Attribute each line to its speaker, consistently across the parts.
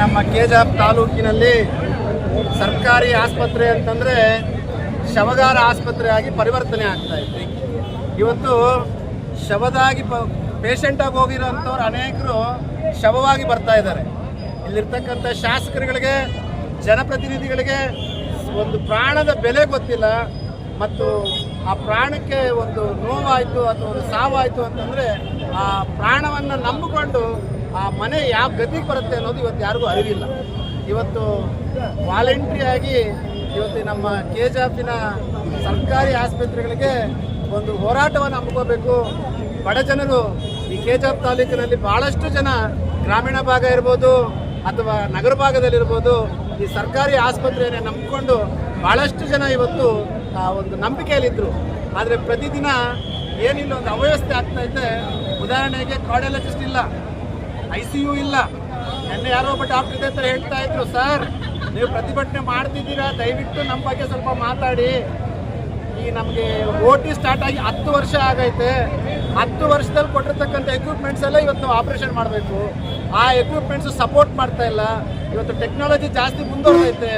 Speaker 1: ನಮ್ಮ ಕೆಜಾಪ್ ತಾಲೂಕಿನಲ್ಲಿ ಸರ್ಕಾರಿ ಆಸ್ಪತ್ರೆ ಅಂತಂದರೆ ಶವಗಾರ ಆಸ್ಪತ್ರೆ ಆಗಿ ಪರಿವರ್ತನೆ ಆಗ್ತಾ ಇದೆ. ಇವತ್ತು ಶವದಾಗಿ ಪೇಷಂಟಾಗಿ ಹೋಗಿರೋಂಥವ್ರು ಅನೇಕರು ಶವವಾಗಿ ಬರ್ತಾ ಇದ್ದಾರೆ. ಇಲ್ಲಿರ್ತಕ್ಕಂಥ ಶಾಸಕರುಗಳಿಗೆ, ಜನಪ್ರತಿನಿಧಿಗಳಿಗೆ ಒಂದು ಪ್ರಾಣದ ಬೆಲೆ ಗೊತ್ತಿಲ್ಲ ಮತ್ತು ಆ ಪ್ರಾಣಕ್ಕೆ ಒಂದು ನೋವಾಯಿತು ಅಥವಾ ಒಂದು ಸಾವಾಯಿತು ಅಂತಂದರೆ ಆ ಪ್ರಾಣವನ್ನು ನಂಬಿಕೊಂಡು ಆ ಮನೆ ಯಾವ ಗತಿಗೆ ಬರುತ್ತೆ ಅನ್ನೋದು ಇವತ್ತು ಯಾರಿಗೂ ಅರಿವಿಲ್ಲ. ಇವತ್ತು ವಾಲಂಟ್ರಿಯಾಗಿ ಇವತ್ತು ನಮ್ಮ ಕೆಜಾಪಿನ ಸರ್ಕಾರಿ ಆಸ್ಪತ್ರೆಗಳಿಗೆ ಒಂದು ಹೋರಾಟವನ್ನು ಹಮ್ಮಿಕೋಬೇಕು. ಬಡ ಜನರು ಈ ಕೆಜಾಪ್ ತಾಲೂಕಿನಲ್ಲಿ ಭಾಳಷ್ಟು ಜನ ಗ್ರಾಮೀಣ ಭಾಗ ಇರ್ಬೋದು ಅಥವಾ ನಗರ ಭಾಗದಲ್ಲಿರ್ಬೋದು ಈ ಸರ್ಕಾರಿ ಆಸ್ಪತ್ರೆಯನ್ನೇ ನಂಬಿಕೊಂಡು ಭಾಳಷ್ಟು ಜನ ಇವತ್ತು ಒಂದು ನಂಬಿಕೆಯಲ್ಲಿದ್ದರು. ಆದರೆ ಪ್ರತಿದಿನ ಏನಿಲ್ಲ ಒಂದು ಅವ್ಯವಸ್ಥೆ ಆಗ್ತಾಯಿದೆ. ಉದಾಹರಣೆಗೆ ಕಾರ್ಡಿಯಾಲಜಿಸ್ಟ್ ಇಲ್ಲ, ICU ಇಲ್ಲ. ನೆನ್ನೆ ಯಾರೋ ಒಬ್ಬ ಡಾಕ್ಟರ್ ಇದೆ ಅಂತ ಹೇಳ್ತಾ ಇದ್ರು, ಸರ್ ನೀವು ಪ್ರತಿಭಟನೆ ಮಾಡ್ತಿದ್ದೀರಾ, ದಯವಿಟ್ಟು ನಮ್ಮ ಬಗ್ಗೆ ಸ್ವಲ್ಪ ಮಾತಾಡಿ. ಈ ನಮಗೆ OT ಸ್ಟಾರ್ಟ್ ಆಗಿ 10 ವರ್ಷ ಆಗೈತೆ. 10 ವರ್ಷದಲ್ಲಿ ಕೊಟ್ಟಿರ್ತಕ್ಕಂಥ ಎಕ್ವಿಪ್ಮೆಂಟ್ಸ್ ಎಲ್ಲ ಇವತ್ತು ನಾವು ಆಪ್ರೇಷನ್ ಮಾಡಬೇಕು. ಆ ಎಕ್ವಿಪ್ಮೆಂಟ್ಸು ಸಪೋರ್ಟ್ ಮಾಡ್ತಾ ಇಲ್ಲ. ಇವತ್ತು ಟೆಕ್ನಾಲಜಿ ಜಾಸ್ತಿ ಮುಂದುವರೆದೈತೆ.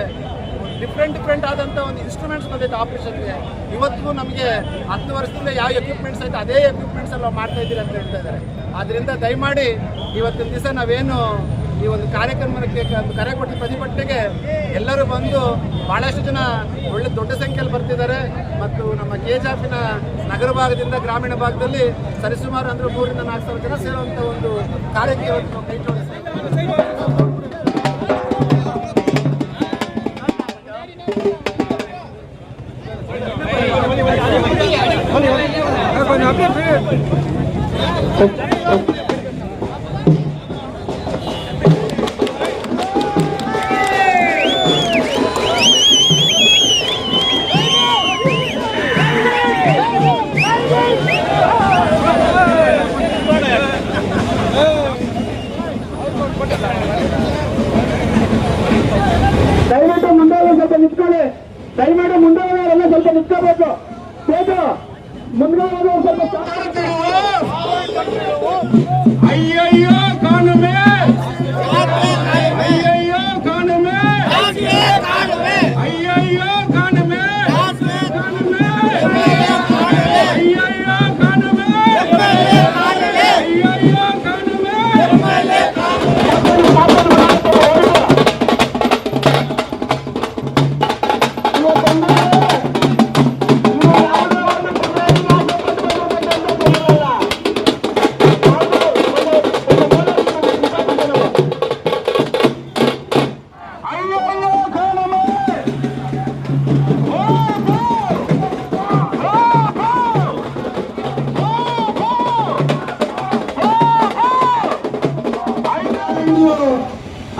Speaker 1: ಡಿಫ್ರೆಂಟ್ ಆದಂಥ ಒಂದು ಇನ್ಸ್ಟ್ರೂಮೆಂಟ್ಸ್ ಬಂದೈತೆ ಆಪ್ರೇಷನ್ಗೆ. ಇವತ್ತು ನಮಗೆ 10 ವರ್ಷದಿಂದ ಯಾವ ಎಕ್ವಿಪ್ಮೆಂಟ್ಸ್ ಐತೆ ಅದೇ ಎಕ್ವಿಪ್ಮೆಂಟ್ಸ್ ಎಲ್ಲ ಮಾಡ್ತಾ ಇದ್ದೀರಿ ಅಂತ ಹೇಳ್ತಾ ಇದ್ದಾರೆ. ಆದ್ದರಿಂದ ದಯಮಾಡಿ ಇವತ್ತಿನ ದಿವಸ ನಾವೇನು ಈ ಒಂದು ಕಾರ್ಯಕ್ರಮಕ್ಕೆ ಕರೆ ಕೊಟ್ಟು ಪ್ರತಿಭಟನೆಗೆ ಎಲ್ಲರೂ ಬಂದು ಭಾಳಷ್ಟು ಜನ ಒಳ್ಳೆ ದೊಡ್ಡ ಸಂಖ್ಯೆಯಲ್ಲಿ ಬರ್ತಿದ್ದಾರೆ. ಮತ್ತು ನಮ್ಮ ಕೆಜಾಪಿನ ನಗರ ಭಾಗದಿಂದ ಗ್ರಾಮೀಣ ಭಾಗದಲ್ಲಿ ಸರಿಸುಮಾರು ಅಂದರೆ 3,000 ರಿಂದ 4,000 ಜನ ಸೇರುವಂಥ ಒಂದು ಕಾರ್ಯಕ್ಕೆ ಇವತ್ತು ನಾವು ಕೈ ಜೋಡಿಸ್ತೀವಿ.
Speaker 2: ದಯವಿಟ್ಟು ಮುಂದೆ ಸ್ವಲ್ಪ ನಿಂತ್ಕೊಳ್ಳಿ. ದಯಮಾಡಿ ಮುಂದೆ ಹೋಗೋರೆಲ್ಲ ಸ್ವಲ್ಪ ನಿಂತ್ಕೋಬೇಕು. ಮುಂದೆ ಹೋಗೋರು ಸ್ವಲ್ಪ
Speaker 3: ಅಯ್ಯಯ್ಯೋ ಕಾಣುಮೆ, ಅಯ್ಯಯ್ಯೋ ಕಾಣುಮೆ, ಅಯ್ಯಯ್ಯೋ ಕಾಣುಮೆ, ಅಯ್ಯಯ್ಯೋ ಕಾಣುಮೆ, ಅಯ್ಯಯ್ಯೋ ಕಾಣುಮೆ.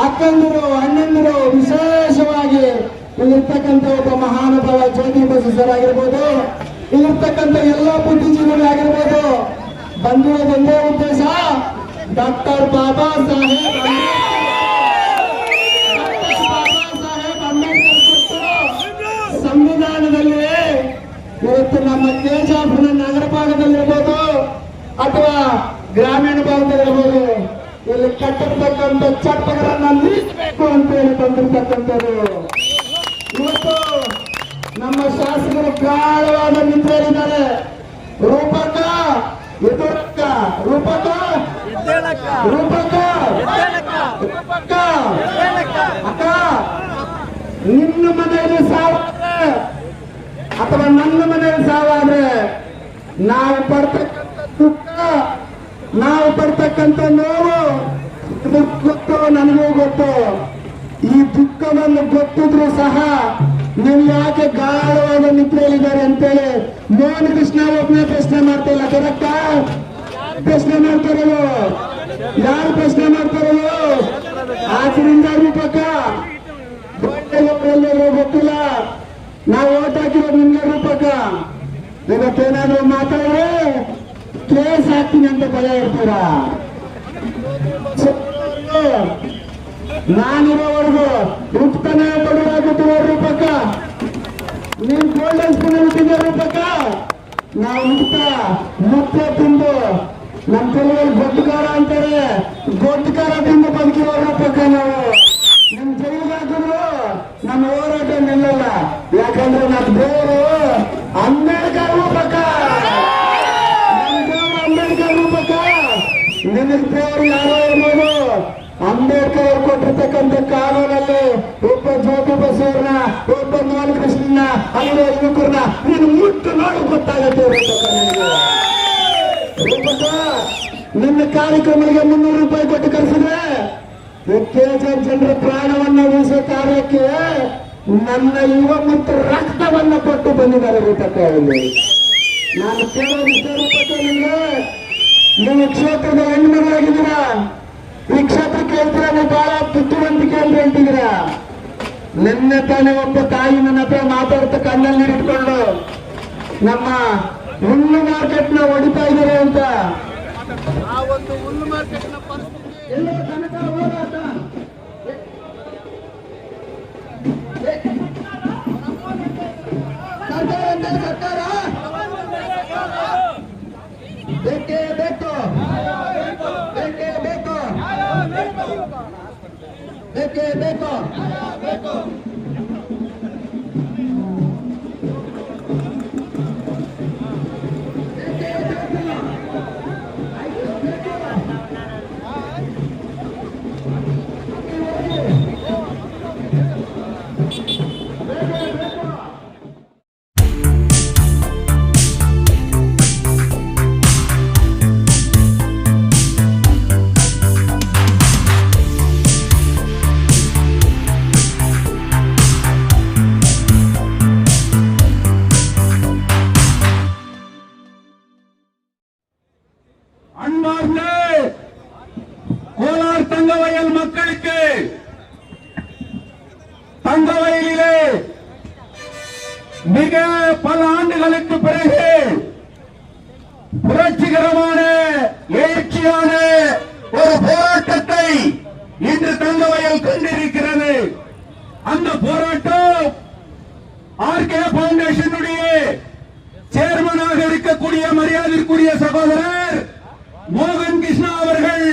Speaker 2: ಅಕ್ಕಂದಿರು, ಅಣ್ಣಂದಿರು, ವಿಶೇಷವಾಗಿ ಇಲ್ಲಿರ್ತಕ್ಕಂಥ ಒಬ್ಬ ಮಹಾನುಭಾವ ಜ್ಯೋತಿ ಬಸವರಾಜ್ ಆಗಿರ್ಬೋದು, ಇಲ್ಲಿರ್ತಕ್ಕಂಥ ಎಲ್ಲ ಬುದ್ಧಿಜೀವಿಗಳು ಆಗಿರ್ಬೋದು, ಬಂದಿರೋದೊಂದೇ ಉದ್ದೇಶ ಡಾಕ್ಟರ್ ಬಾಬಾ ಸಾಹೇಬ್ ಅಂಬೇಡ್ಕರ್ ಸಂವಿಧಾನದಲ್ಲಿ ಇವತ್ತು ನಮ್ಮ ಕೆಜಾಪುರ ನಗರ ಭಾಗದಲ್ಲಿರ್ಬೋದು ಅಥವಾ ಗ್ರಾಮೀಣ ಭಾಗದಲ್ಲಿರ್ಬೋದು ಇಲ್ಲಿ ಕಟ್ಟಿರ್ತಕ್ಕಂಥ ಚಟ್ಟಗಳನ್ನ ನಿಲ್ಲಿಸಬೇಕು ಅಂತ ಹೇಳಿ ತಂದಿರ್ತಕ್ಕಂಥದ್ದು. ಇವತ್ತು ನಮ್ಮ ಶಾಸಕರು ಗಾಢವಾದ ನಿಂತಿದ್ದಾರೆ. ರೂಪಕ ಎದುರಕ್ಕ, ರೂಪಕ ರೂಪಕ ರೂಪಕ ಅಕ್ಕ, ನಿನ್ನ ಮನೆಯಲ್ಲಿ ಸಾವಾದ್ರೆ ಅಥವಾ ನನ್ನ ಮನೆಯಲ್ಲಿ ಸಾವಾದ್ರೆ ನಾವು ಪಡ್ತಕ್ಕಂಥ ದುಃಖ, ನಾವು ಪಡ್ತಕ್ಕಂಥ ನೋವು ಗೊತ್ತು, ನನಗೂ ಗೊತ್ತು. ಈ ದುಃಖವನ್ನು ಗೊತ್ತಿದ್ರು ಸಹ ನೀವು ಯಾಕೆ ಗಾಢವಾದ ನಿದ್ರೆಯಲ್ಲಿದ್ದಾರೆ ಅಂತೇಳಿ ಮೋಹನ್ ಕೃಷ್ಣ ಒಬ್ಬನೇ ಪ್ರಶ್ನೆ ಮಾಡ್ತಾ ಇಲ್ಲ. ಕರೆಕ್ಟ? ಪ್ರಶ್ನೆ ಮಾಡ್ತಾರಲ್ಲ, ಯಾರು ಪ್ರಶ್ನೆ ಮಾಡ್ತಾರಲ್ಲ? ಆಚರಿಂದ ರೂಪಕ ಎಲ್ಲರೂ ಗೊತ್ತಿಲ್ಲ. ನಾವು ಓಟ್ ಹಾಕಿರೋದು ನಿಮ್ಗೆ ರೂಪಕ್ಕ. ಇವತ್ತೇನಾದ್ರೂ ಮಾತಾಡಿದ್ರೆ ಕೇಸ್ ಹಾಕ್ತೀನಿ ಅಂತ ಭಯ ಇರ್ತೀರಾ. ನಾನಿರೋವರೆಗೂ ಉಪ್ತಾನೆ ಬಡವರಾಗುತ್ತಿರೋ ರೂಪಕ್ಕ, ನೀನ್ ಗೋಲ್ಡನ್ ಸ್ಪೂನ್ ಇಟ್ಟಿದ್ದ ರೂಪಕ್ಕ. ನಾವು ಮುತ್ತೆ ತಿಂದು ನಮ್ಮ ಕೆಲವರು ಗೊತ್ತುಕಾರ ಅಂತಾರೆ, ಗೊತ್ತುಕಾರ ತಿಂದು ಬದುಕಿರೋ ರೂಪಕ್ಕ. ನಾವು ನಮ್ ಜೈಲಿಗೆ ಹಾಕಿದ್ರು ನಮ್ಮ ಹೋರಾಟ ನಿಲ್ಲಲ್ಲ. ಯಾಕಂದ್ರೆ ನಮ್ಮ ದೇವರು ಅಂಬೇಡ್ಕರ್ ರೂಪಕ್ಕ, ನಮ್ಮ ದೇವರು ಅಂಬೇಡ್ಕರ್ ರೂಪಕ್ಕ. ನಿನಗೆ ದೇವರು ಯಾರೋ ಇರ್ಬೋದು, ಅಂಬೇಡ್ಕರ್ ಅವರು ಕೊಟ್ಟಿರ್ತಕ್ಕಂಥ ಕಾನೂನಲ್ಲಿ ಒಬ್ಬ ಜ್ಯೋತಿ ಬಸವರನ್ನ, ಒಬ್ಬ ಬಾಲಕೃಷ್ಣನ, ಅಲ್ಲಿರೋ ಯುವಕರನ್ನ ನೀನು ಮುಟ್ಟು ನೋಡಿ ಗೊತ್ತಾಗತ್ತೆ ರೂಪಕ್ಕ. ನಿನ್ನ ಕಾರ್ಯಕ್ರಮಗಳಿಗೆ 300 ರೂಪಾಯಿ ಕೊಟ್ಟು ಕರೆಸಿದ್ರೆ ಕೆಜೆಎಫ್ ಜನರ ಪ್ರಾಣವನ್ನ ಉಳಿಸೋ ಕಾರ್ಯಕ್ಕೆ ನನ್ನ ಯುವ ಮತ್ತು ರಕ್ತವನ್ನ ಕೊಟ್ಟು ಬಂದಿದ್ದಾರೆ ರೂಪಕ್ಕ. ನಾನು ಕೇಳೋದು ಇಷ್ಟ ರೂಪಕ್ಕ, ನಿಮ್ಗೆ ನೀವು ಕ್ಷೇತ್ರದ ಹೆಣ್ಮಗಳಾಗಿದ್ದೀರಾ, ಈ ಕ್ಷೇತ್ರಕ್ಕೆ ಹೇಳ್ತೀರಾ ನೀವು ಬಹಳ ಬುದ್ಧಿವಂತಿಕೆ ಅಂತ ಹೇಳ್ತಿದ್ದೀರಾ. ನಿನ್ನೆ ತಾನೇ ಒಬ್ಬ ತಾಯಿ ನನ್ನ ಹತ್ರ ಮಾತಾಡ್ತಾ ಕಣ್ಣಲ್ಲಿ ಇಟ್ಕೊಂಡು ನಮ್ಮ ಹುಲ್ಲು ಮಾರ್ಕೆಟ್ ನ ಹೊಡಿತಾ ಇದ್ದಾರೆ ಅಂತ.
Speaker 1: ಆ ಒಂದು ಹುಲ್ಲು ಮಾರ್ಕೆಟ್ನ ಪರಿಸ್ಥಿತಿ
Speaker 2: ಎಲ್ಲ ತನಕ ಹೋರಾಟ ಸರ್ಕಾರ ಬೇಕೇ ಬೇಕು, ಬೇಕೇ ಬೇಕು, ಬೇಕೇ ಬೇಕು.
Speaker 3: அன்பார்ந்த கோலார் தங்கவயல் மக்களுக்கு தங்கவயலிலே மிக பல ஆண்டுகளுக்கு பிறகு புரட்சிகரமான எழுச்சியான ஒரு போராட்டத்தை இன்று தங்கவயல் கொண்டிருக்கிறது. அந்த போராட்டம் ஆர்கே பவுண்டேஷனுடைய சேர்மனாக இருக்கக்கூடிய மரியாதைக்குரிய சகோதரர் மோகன் கிருஷ்ணா அவர்கள்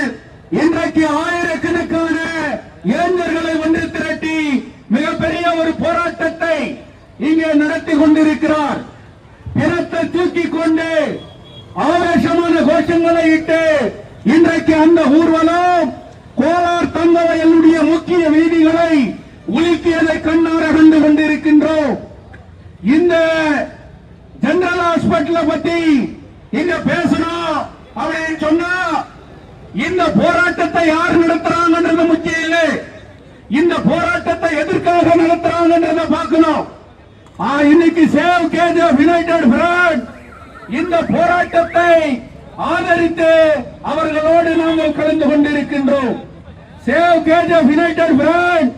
Speaker 3: இன்றைக்கு ஆயிரக்கணக்கான இளைஞர்களை ஒன்று திரட்டி மிகப்பெரிய ஒரு போராட்டத்தை இங்கே நடத்தி கொண்டிருக்கிறார். பிணத்தை தூக்கி கொண்டு ஆவேசமான கோஷங்களை இட்டு இன்றைக்கு அந்த ஊர்வலம் கோலார் தங்கவயலுடைய முக்கிய வீதிகளை உலுக்கியதை கண்ணார கண்டு கொண்டிருக்கின்றோம். இந்த ஜெனரல் ஹாஸ்பிட்டலை பத்தி இங்க பேசணும் அப்படின்னு சொன்னா இந்த போராட்டத்தை யார் நடத்துறாங்கன்றது முக்கியம் இல்லை, இந்த போராட்டத்தை எதற்காக நடத்துறாங்கன்றத பார்க்கணும். இன்னைக்கு சேவ் கேஜிஎஃப் யுனைடெட் ஃப்ரண்ட் இந்த போராட்டத்தை ஆதரித்து அவர்களோடு நாங்கள் கலந்து கொண்டிருக்கின்றோம். சேவ் கேஜிஎஃப் யுனைடெட் ஃப்ரண்ட்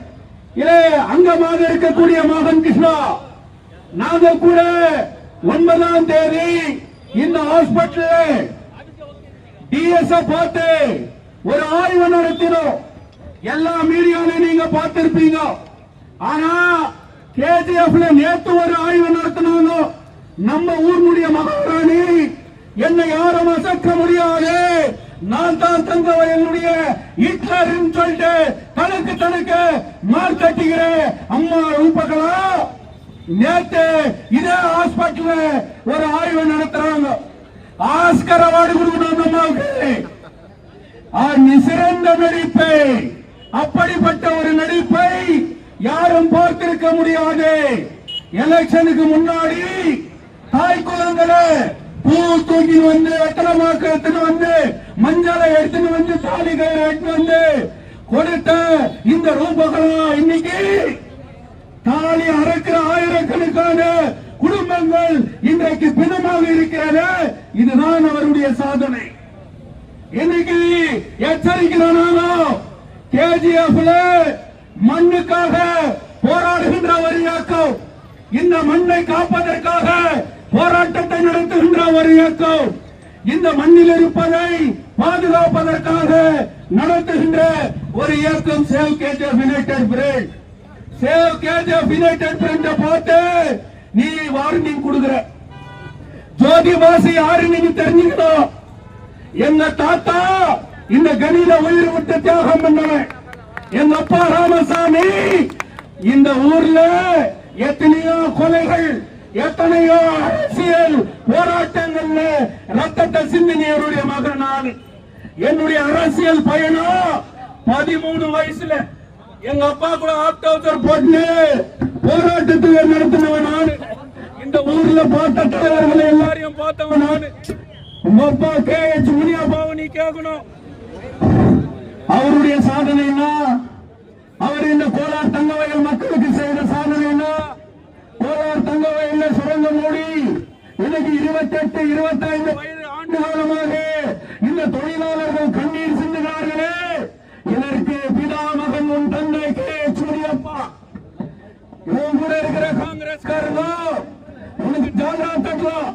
Speaker 3: இதிலே அங்கமாக இருக்கக்கூடிய மோகன் கிருஷ்ணா நாங்கள் கூட 9ஆம் தேதி இந்த ஹாஸ்பிட்டல் டிஎஸ்எஃப் பார்த்து ஒரு ஆய்வு நடத்தினோம். எல்லா மீடியாவிலும் நீங்க பார்த்திருப்பீங்க. ஆனா கேஜிஎஃப்ல நேத்து ஒரு ஆய்வு நடத்தினாங்க. நம்ம ஊர்னுடைய மகாராணி என்னை யாரும் அசைக்க முடியாது, நான் தான் தங்கவயலுடைய ஹிட்லர்னு சொல்லிட்டு தனக்கு மார்க் கட்டிக்கிறேன் அம்மா ரூபகளா. நேத்து இதே ஹாஸ்பிட்டல் ஒரு ஆய்வு நடத்துறாங்க. ஆஸ்கர் அவார்டு கொடுக்கணும் அம்மாவுக்கு. சிறந்த நடிப்பை, அப்படிப்பட்ட ஒரு நடிப்பை யாரும் பார்த்திருக்க முடியாது. எலெக்ஷனுக்கு முன்னாடி தாய் குழந்தைகளை பூ தூக்கி வந்து வெத்தனமாக்க எடுத்துன்னு வந்து மஞ்சளை எடுத்துன்னு வந்து தாலி கயிறு எடுத்துன்னு வந்து கொடுத்த இந்த ரூபகளா இன்னைக்கு தாலி அறுக்கிற ஆயிரக்கணக்கான குடும்பங்கள் இன்றைக்கு பிணமாக இருக்கிறது. இதுதான் அவருடைய சாதனை. இன்னைக்கு எச்சரிக்கிறானோ கேஜிஎஃப்ல மண்ணுக்காக போராடுகின்ற ஒரு இயக்கம் இந்த மண்ணை காப்பதற்காக போராட்டத்தை நடத்துகின்ற ஒரு இயக்கம், இந்த மண்ணில் இருப்பதை பாதுகாப்பதற்காக நடத்துகின்ற ஒரு இயக்கம் save KGF united front. Save KGF united front பார்த்து நீ வார்னிங் கொடுக்கிற. ஜோதிபாசி யாரு நீங்க தெரிஞ்சுக்கணும். எங்க தாத்தா இந்த கணித உயிர் விட்டு தியாகம் பண்ணவன். எங்க அப்பா ராமசாமி இந்த ஊர்ல எத்தனையோ கொலைகள், எத்தனையோ அரசியல் போராட்டங்கள்ல ரத்தத்தை சிந்தினியருடைய மகன் நான். என்னுடைய அரசியல் பயணம் 13 வயசுல எங்க அப்பா கூட ஆப்டோசர் போட்டு போராட்டத்தை நடத்தினவன் நான். இந்த ஊர்ல பார்த்த தலைவர்களை எல்லாரையும் பார்த்தவன் நான். உங்க அப்பா KH முனியப்பாவை நீ கேட்கணும். அவருடைய சாதனை என்ன? அவர் இந்த கோலார் தங்க வயல் மக்களுக்கு செய்த சாதனை என்ன? கோலார் தங்க வயல்ல சுரங்கம் மூடி இன்னைக்கு 28, 25 வயது ஆண்டு காலமாக இந்த தொழிலாளர்கள் கண்ணீர் சிந்துகிறார்களே. இதற்கு பிதாமகன் உன் தந்தை KH முனியப்பா. இவன் கூட இருக்கிற காங்கிரஸ்காரங்க உனக்கு ஜாலரா தட்டலாம்.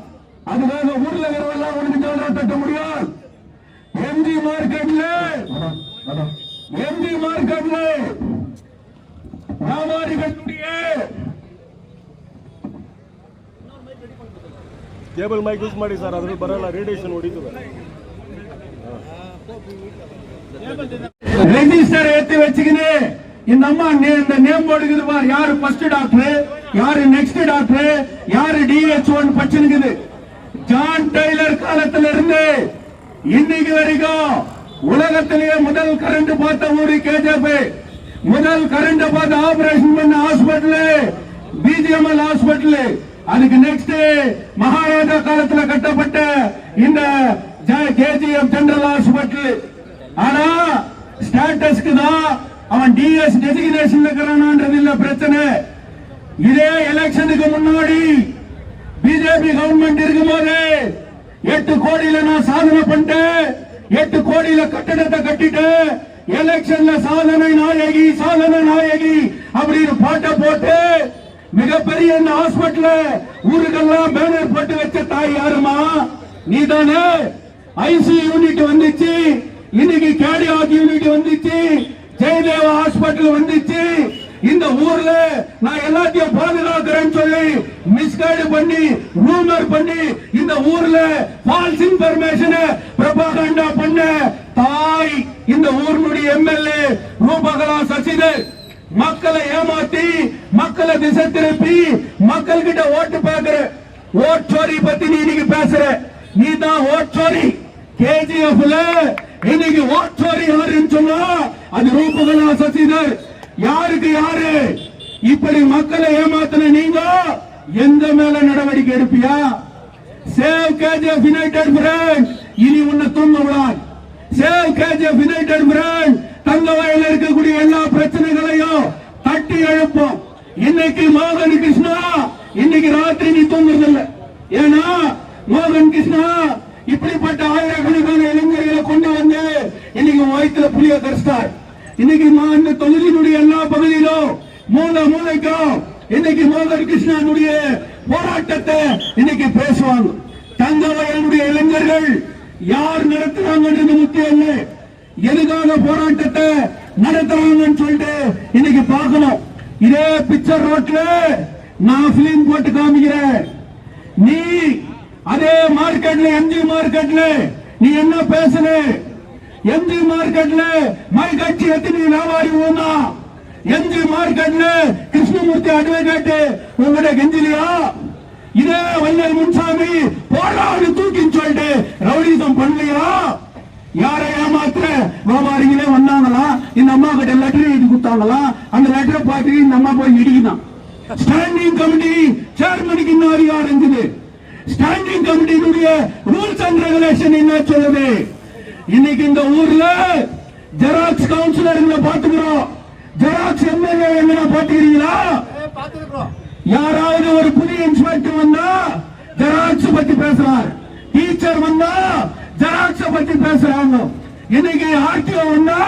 Speaker 3: அதுக்காக ஊர்ல இருக்கிறவெல்லாம் உனக்கு ஜாலரா தட்ட முடியாது. எம்ஜி மார்க்கெட்ல வியாபாரிகளுடைய
Speaker 4: ಕೇಬಲ್ ಮೈಕ್ ಯೂಸ್ ಮಾಡಿ ಸರ್, ಅದ್ರಲ್ಲಿ ಬರಲ್ಲ, ರೇಡಿಯೇಷನ್ ಹೊಡಿತದೆ.
Speaker 3: ரெஜிஸ்டர் ஏத்தி வச்சுக்கின்னு இந்த அம்மா இந்த நேம் போர்டு பாரு, யாரு ஃபர்ஸ்ட் டாக்டர், யாரு நெக்ஸ்ட் டாக்டர், யாரு DH1 பச்சிருக்குது. ஜான் டெய்லர் காலத்துல இருந்து இன்னைக்கு வரைக்கும் உலகத்திலேயே முதல் கரண்ட் பார்த்த ஊரு KJP. முதல் கரண்ட் பார்த்து ஆபரேஷன் பண்ண ஹாஸ்பிட்டல் BGML ஹாஸ்பிட்டல். அதுக்கு நெக்ஸ்ட் மகாராஜா காலத்துல கட்டப்பட்ட இந்த KGF ஜெனரல் ஹாஸ்பிட்டல். ஆனா ஸ்டேட்டஸ்க்கு தான் அவன் DS டெசிக்னேஷன் இருக்கிறான்ன்றது இல்ல பிரச்சனை. இதே எலெக்ஷனுக்கு முன்னாடி பிஜேபி கவர்மெண்ட் இருக்கும்போது 8 கோடியில நான் சாதனை பண்ணிட்டேன், 8 கோடியில கட்டடத்தை கட்டிட்டு எலெக்ஷன்ல சாதனை நாயகி அப்படின்னு பாட்ட போட்டு மிகப்பெரிய இந்த ஹாஸ்பிட்டல் ஊருக்கெல்லாம் பேனர் போட்டு வச்ச தாய் யாருமா? நீதானே. IC யூனிட் வந்துச்சு, இன்னைக்கு கேர்டியாக் யூனிட் வந்துச்சு, ஜெயதேவா ஹாஸ்பிட்டல் வந்துச்சு. இந்த ஊர்ல நான் எல்லாத்தையும் பாதுகாக்கிறேன்னு சொல்லி மிஸ்கைடு பண்ணி ரூமர் பண்ணி இந்த ஊர்ல ஃபால்ஸ் இன்ஃபர்மேஷன் ப்ரொபகண்டா பண்ண தாய் இந்த ஊருடைய MLA ரூபகலா சசிதர். மக்களை ஏமாத்தி மக்களை திசை திருப்பி மக்கள் கிட்ட ஓட்டு பாக்குற ஓட் சோரி பத்தி நீ இன்னைக்கு பேசுற. நீ தான் ஓட் சோரி. KGFல இன்னைக்கு ஓட் சோரி யாருன்னு சொன்னா அது ரூபகலா சசிதர். யாருக்கு யாரு இப்படி மக்களை ஏமாத்தின நீங்க எந்த மேல நடவடிக்கை எடுப்பியா? சேவ் KGF யுனைடெட் பிரண்ட் இனி உன்னை தூங்க விடாது. சேவ் KGF யுனைடெட் பிரண்ட் தங்க வயலில் இருக்கக்கூடிய எல்லா பிரச்சனைகளையும் தட்டி எழுப்போம். இன்னைக்கு மோகன் கிருஷ்ணா இன்னைக்கு ராத்திரி நீ தூங்குறதில்லை. ஏன்னா மோகன் கிருஷ்ணா இப்படிப்பட்ட ஆயிரக்கணக்கான இளைஞர்களை கொண்டு வந்து இன்னைக்கு வயிற்றுல புளிய கரிஸ்டார். இன்னைக்கு இந்த தொகுதியினுடைய எல்லா பகுதியிலும் மூளைக்கும் இன்னைக்கு மோகன் கிருஷ்ணனுடைய போராட்டத்தை இன்னைக்கு பேசுவாங்க. தங்க வயலுடைய இளைஞர்கள் யார் நடத்துறாங்கன்றது முக்கியம் இல்லை, எதுக்காக போராட்டத்தை நடத்துறாங்கன்னு சொல்லிட்டு இன்னைக்கு பார்க்கணும். இதே பிக்சர் ரோட்ல நான் பிலிம் போட்டு காமிக்கிறேன். நீ அதே மார்க்கெட்ல MG மார்க்கெட்ல நீ என்ன பேசுற? MG மார்க்கெட்ல மை கட்சி எத்தனை வியாபாரி ஊனா? MG மார்க்கெட்ல கிருஷ்ணமூர்த்தி அட்வொகேட் உங்களுடைய கெஞ்சிலியா? இதே வள்ளல் முன்சாமி போராடு தூக்கின்னு சொல்லிட்டு ரவுடிசம் பண்ணலையா? யாரை ஏமாத்துற வியாபாரிகளே வந்தாங்களா? இந்த அம்மா கிட்ட லெட்டர் எழுதி கொடுத்தாங்களா? அந்த லெட்டரை பார்த்து இந்த அம்மா போய் இடிக்குதான். ஸ்டாண்டிங் கமிட்டி சேர்மனுக்கு இன்னும் அதிகாரம் இருக்குது. ஸ்டாண்டிங் கமிட்டியினுடைய ரூல்ஸ் அண்ட் ரெகுலேஷன் என்ன சொல்லுது? இன்னைக்கு இந்த ஊர்ல ஜெராக்ஸ் கவுன்சிலர்களை பாத்துக்கிறோம். ஜெராக்ஸ் MLA என்ன பாத்துக்கிறீங்களா? யாராவது ஒரு புதிய இன்ஸ்பெக்டர் வந்தா ஜெராக்ஸ் பத்தி பேசுறார், டீச்சர் வந்தா ஜெராக்ஸ் பத்தி பேசுறாங்க, இன்னைக்கு RTO வந்தா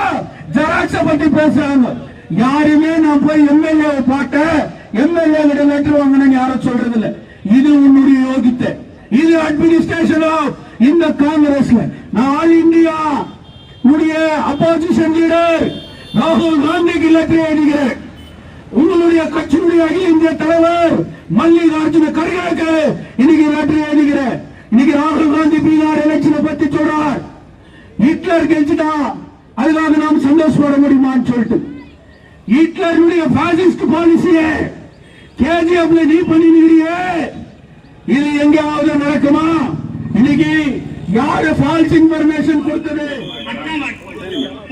Speaker 3: ஜெராக்ஸ் பத்தி பேசுறாங்க. யாருமே நான் போய் MLA பாட்ட எம்எல்ஏ லெட்டர் வாங்கணும்னு யாரும் சொல்றது இல்ல. இது உன்னுடைய யோகித்தை, இது அட்மினிஸ்ட்ரேஷன் ஆஃப் இந்த காங்கிரஸ்ல. நான் ஆல் இந்தியா உடைய அப்போசிஷன் லீடர் ராகுல் காந்திக்கு லெட்டர் எழுதுகிறேன். உங்களுடைய கட்சியினுடைய அகில இந்திய தலைவர் மல்லிகார்ஜுன கர்கேக்கு இன்னைக்கு லெட்டர் எழுதுகிறேன். இன்னைக்கு ராகுல் காந்தி பீகார் எலெக்ஷனை பத்தி சொல்றார். ஹிட்லர் கெஞ்சிட்டா அதுக்காக நாம் சந்தோஷப்பட முடியுமான்னு சொல்லிட்டு ஹிட்லருடைய பாசிஸ்ட் பாலிசியை கேஜிஎஃப்ல நீ பண்ணிருக்கிறியே, இது எங்கேயாவது நடக்குமா? இன்னைக்கு ಯಾರು ಫಾಲ್ಸ್ ಇನ್ಫಾರ್ಮೇಶನ್ ಕೊಡ್ತದೆ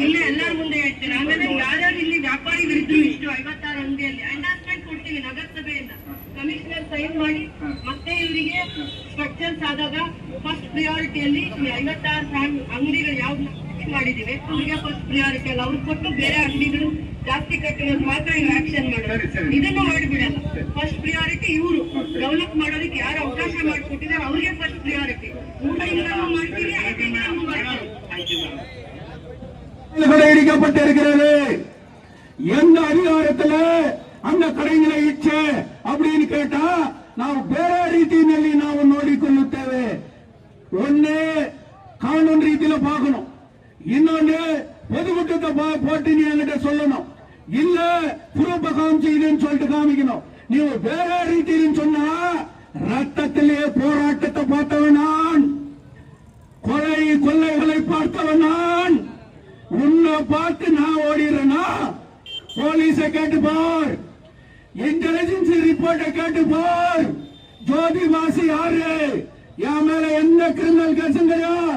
Speaker 5: ಇಲ್ಲಿ ಎಲ್ಲರ ಮುಂದೆ ಹೇಳ್ತೀನಿ. ಆಮೇಲೆ ಯಾರ್ಯಾರು ಇಲ್ಲಿ ವ್ಯಾಪಾರಿ ವಿರುದ್ಧರು ಇಷ್ಟು 56 ಅಂಗಡಿಯಲ್ಲಿ ಅಂಡರ್ಸ್ಟ್ಯಾಂಡ್ ಕೊಡ್ತೀವಿ ನಗರಸಭೆಯಿಂದ. ಕಮಿಷನರ್ ಸೈನ್ ಮಾಡಿ ಮತ್ತೆ ಇವರಿಗೆ ಸ್ಟ್ರಕ್ಚರ್ಸ್ ಆದಾಗ ಫಸ್ಟ್ ಪ್ರಿಯಾರಿಟಿಯಲ್ಲಿ 56 ಅಂಗಡಿಗಳು ಯಾವ್ದು ಮಾಡಿದೀವಿ ಅವ್ರಿಗೆ ಫಸ್ಟ್ ಪ್ರಿಯಾರಿಟಿ ಅಲ್ಲ, ಅವ್ರಿಗೆ ಕೊಟ್ಟು ಬೇರೆ ಅಂಗಡಿಗಳು ಜಾಸ್ತಿ ಕಟ್ಟಿರೋದು ಮಾತ್ರ ಇವ್ರು ಆಕ್ಷನ್ ಮಾಡೋದು. ಇದನ್ನು ಮಾಡಿಬಿಡಲ್ಲ. ಫಸ್ಟ್ ಪ್ರಿಯಾರಿಟಿ ಇವರು ಡೆವಲಪ್ ಮಾಡೋದಕ್ಕೆ ಯಾರು ಅವಕಾಶ ಮಾಡಿಕೊಟ್ಟಿದ್ದಾರೆ ಅವ್ರಿಗೆ ಫಸ್ಟ್ ಪ್ರಿಯಾರಿಟಿ. ಮಾಡ್ತೀವಿ
Speaker 3: இடிக்கப்பட்டிருக்கிறது. எந்த அதிகாரத்துல அந்த கடைகளை இச்சೆ அப்படின்னு கேட்டா ನಾವು ಬೇರೆ ರೀತಿಯಲ್ಲಿ ನಾವು ನೋಡಿಕೊಳ್ಳುತ್ತೇವೆ. ஒன்னே கானூன் ரீதியில பார்க்கணும், இன்னொன்னு பொதுக்கூட்டத்தை போட்டு நீ என்கிட்ட சொல்லணும், இல்ல புறப்ப காமிச்சு இதுன்னு சொல்லிட்டு காமிக்கணும். ನೀವು ಬೇರೆ ರೀತಿಯಲ್ಲಿ சொன்னா ரத்தத்திலே போராட்டத்தை பார்த்தவன் நான், கொலை கொள்ளைகளை பார்த்தவன் நான். உன்னை பார்த்து நான் ஓடிடுறேன்னா போலீஸை கேட்டு பார், இன்டெலிஜென்ஸ் ரிப்போர்ட்டை கேட்டு பார். ஜோதி வாசி யாரு, என் மேல எந்த கிரிமினல் கேஸும் கிடையாது.